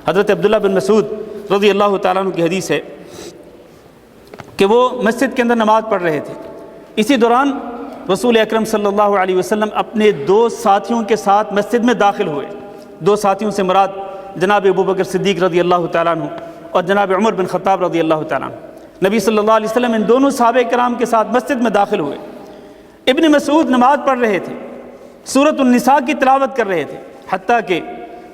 حضرت عبداللہ بن مسعود رضی اللہ تعالیٰ عنہ کی حدیث ہے کہ وہ مسجد کے اندر نماز پڑھ رہے تھے، اسی دوران رسول اکرم صلی اللہ علیہ وسلم اپنے دو ساتھیوں کے ساتھ مسجد میں داخل ہوئے۔ دو ساتھیوں سے مراد جناب ابوبکر صدیق رضی اللہ تعالیٰ عنہ اور جناب عمر بن خطاب رضی اللہ تعالیٰ عنہ۔ نبی صلی اللہ علیہ وسلم ان دونوں صحابہ کرام کے ساتھ مسجد میں داخل ہوئے۔ ابن مسعود نماز پڑھ رہے تھے، سورۃ النساء کی تلاوت کر رہے تھے، حتیٰ کہ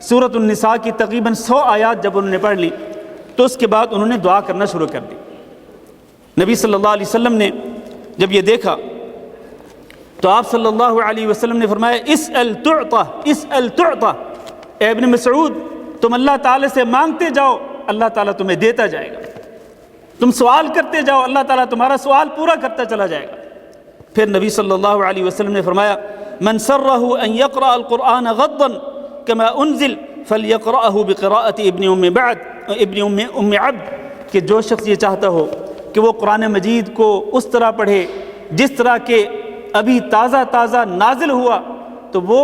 سورۃ النساء کی تقریباً 100 آیات جب انہوں نے پڑھ لی تو اس کے بعد انہوں نے دعا کرنا شروع کر دی۔ نبی صلی اللہ علیہ وسلم نے جب یہ دیکھا تو آپ صلی اللہ علیہ وسلم نے فرمایا اسأل تعطى اسأل تعطى، اے ابن مسعود تم اللہ تعالیٰ سے مانگتے جاؤ، اللہ تعالیٰ تمہیں دیتا جائے گا، تم سوال کرتے جاؤ، اللہ تعالیٰ تمہارا سوال پورا کرتا چلا جائے گا۔ پھر نبی صلی اللہ علیہ وسلم نے فرمایا من سرہ ان یقرأ القرآن غضا کما انزل فلیقرأہ بقراءۃ ابن ام عبد، کہ جو شخص یہ چاہتا ہو کہ وہ قرآن مجید کو اس طرح پڑھے جس طرح کہ ابھی تازہ تازہ نازل ہوا، تو وہ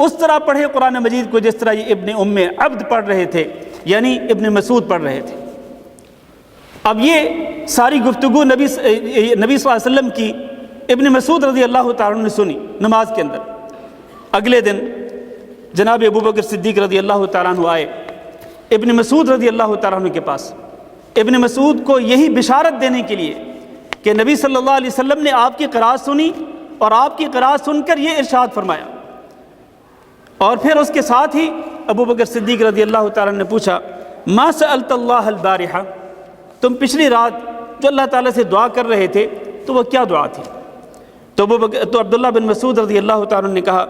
اس طرح پڑھے قرآن مجید کو جس طرح یہ ابن ام عبد پڑھ رہے تھے، یعنی ابن مسعود پڑھ رہے تھے۔ اب یہ ساری گفتگو نبی صلی اللہ علیہ وسلم کی ابن مسعود رضی اللہ تعالیٰ عنہ نے سنی نماز کے اندر۔ اگلے دن جناب ابوبکر صدیق رضی اللہ تعالیٰ عنہ آئے ابن مسعود رضی اللہ تعالیٰ عنہ کے پاس، ابن مسعود کو یہی بشارت دینے کے لیے کہ نبی صلی اللہ علیہ وسلم نے آپ کی قرات سنی اور آپ کی قرات سن کر یہ ارشاد فرمایا۔ اور پھر اس کے ساتھ ہی ابوبکر صدیق رضی اللہ تعالیٰ عنہ نے پوچھا ما سألت اللہ البارحہ، تم پچھلی رات جو اللہ تعالیٰ سے دعا کر رہے تھے تو وہ کیا دعا تھی؟ تو عبداللہ بن مسعود رضی اللہ تعالیٰ عنہ نے کہا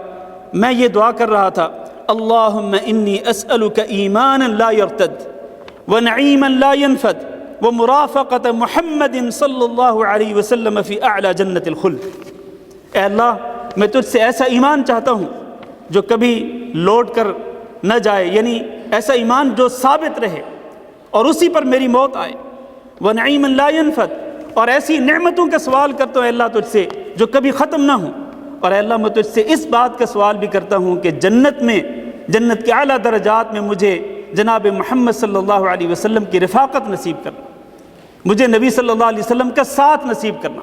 میں یہ دعا کر رہا تھا اللہم انی اسألک ایمانا لا یرتد ونعیما لا ینفد ومرافقت محمد صلی اللہ علیہ وسلم فی اعلی جنت الخلد۔ اے اللہ میں تجھ سے ایسا ایمان چاہتا ہوں جو کبھی لوٹ کر نہ جائے، یعنی ایسا ایمان جو ثابت رہے اور اسی پر میری موت آئے، ونعیما لا ینفد، اور ایسی نعمتوں کا سوال کرتا ہوں اے اللہ تجھ سے جو کبھی ختم نہ ہوں، اور اے اللہ میں تجھ سے اس بات کا سوال بھی کرتا ہوں کہ جنت میں، جنت کے اعلیٰ درجات میں مجھے جناب محمد صلی اللہ علیہ وسلم کی رفاقت نصیب کرنا، مجھے نبی صلی اللہ علیہ وسلم کا ساتھ نصیب کرنا۔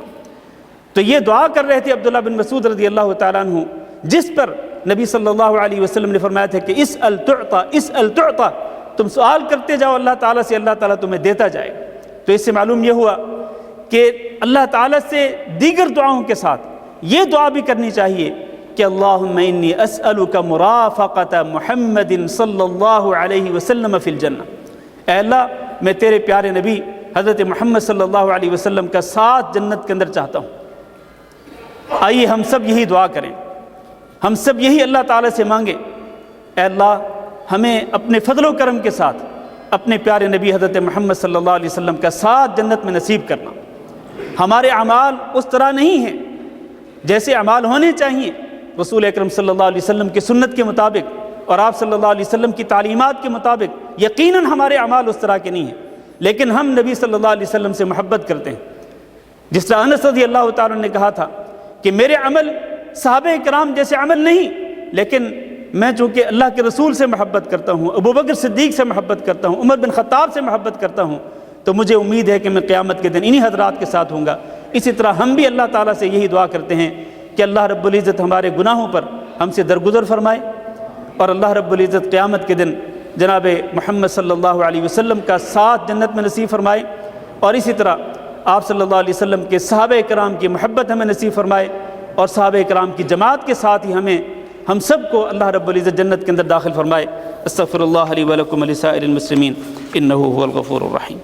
تو یہ دعا کر رہے تھے عبداللہ بن مسعود رضی اللہ تعالیٰ عنہ، جس پر نبی صلی اللہ علیہ وسلم نے فرمایا تھا کہ اسأل تعطى اسأل تعطى، تم سوال کرتے جاؤ اللہ تعالیٰ سے، اللہ تعالیٰ تمہیں دیتا جائے گا۔ تو اس سے معلوم یہ ہوا کہ اللہ تعالیٰ سے دیگر دعاؤں کے ساتھ یہ دعا بھی کرنی چاہیے کہ اللہم انی اسألک مرافقت محمد صلی اللہ علیہ وسلم فی الجنہ، اے اللہ میں تیرے پیارے نبی حضرت محمد صلی اللہ علیہ وسلم کا ساتھ جنت کے اندر چاہتا ہوں۔ آئیے ہم سب یہی دعا کریں، ہم سب یہی اللہ تعالیٰ سے مانگیں، اے اللہ ہمیں اپنے فضل و کرم کے ساتھ اپنے پیارے نبی حضرت محمد صلی اللہ علیہ وسلم کا ساتھ جنت میں نصیب کرنا۔ ہمارے اعمال اس طرح نہیں ہیں جیسے اعمال ہونے چاہیے رسول اکرم صلی اللہ علیہ وسلم کی سنت کے مطابق اور آپ صلی اللہ علیہ وسلم کی تعلیمات کے مطابق، یقیناً ہمارے اعمال اس طرح کے نہیں ہیں، لیکن ہم نبی صلی اللہ علیہ وسلم سے محبت کرتے ہیں۔ جس طرح انس رضی اللہ تعالیٰ نے کہا تھا کہ میرے عمل صحابہ کرام جیسے عمل نہیں، لیکن میں چونکہ اللہ کے رسول سے محبت کرتا ہوں، ابوبکر صدیق سے محبت کرتا ہوں، عمر بن خطاب سے محبت کرتا ہوں، تو مجھے امید ہے کہ میں قیامت کے دن انہی حضرات کے ساتھ ہوں گا۔ اسی طرح ہم بھی اللہ تعالیٰ سے یہی دعا کرتے ہیں کہ اللہ رب العزت ہمارے گناہوں پر ہم سے درگزر فرمائے، اور اللہ رب العزت قیامت کے دن جناب محمد صلی اللہ علیہ وسلم کا ساتھ جنت میں نصیب فرمائے، اور اسی طرح آپ صلی اللہ علیہ وسلم کے صحابہ کرام کی محبت ہمیں نصیب فرمائے، اور صحابہ کرام کی جماعت کے ساتھ ہی ہم سب کو اللہ رب العزت جنت کے اندر داخل فرمائے۔ استغفر اللہ لی و لکم ولسائر المسلمین انہ هو الغفور الرحیم۔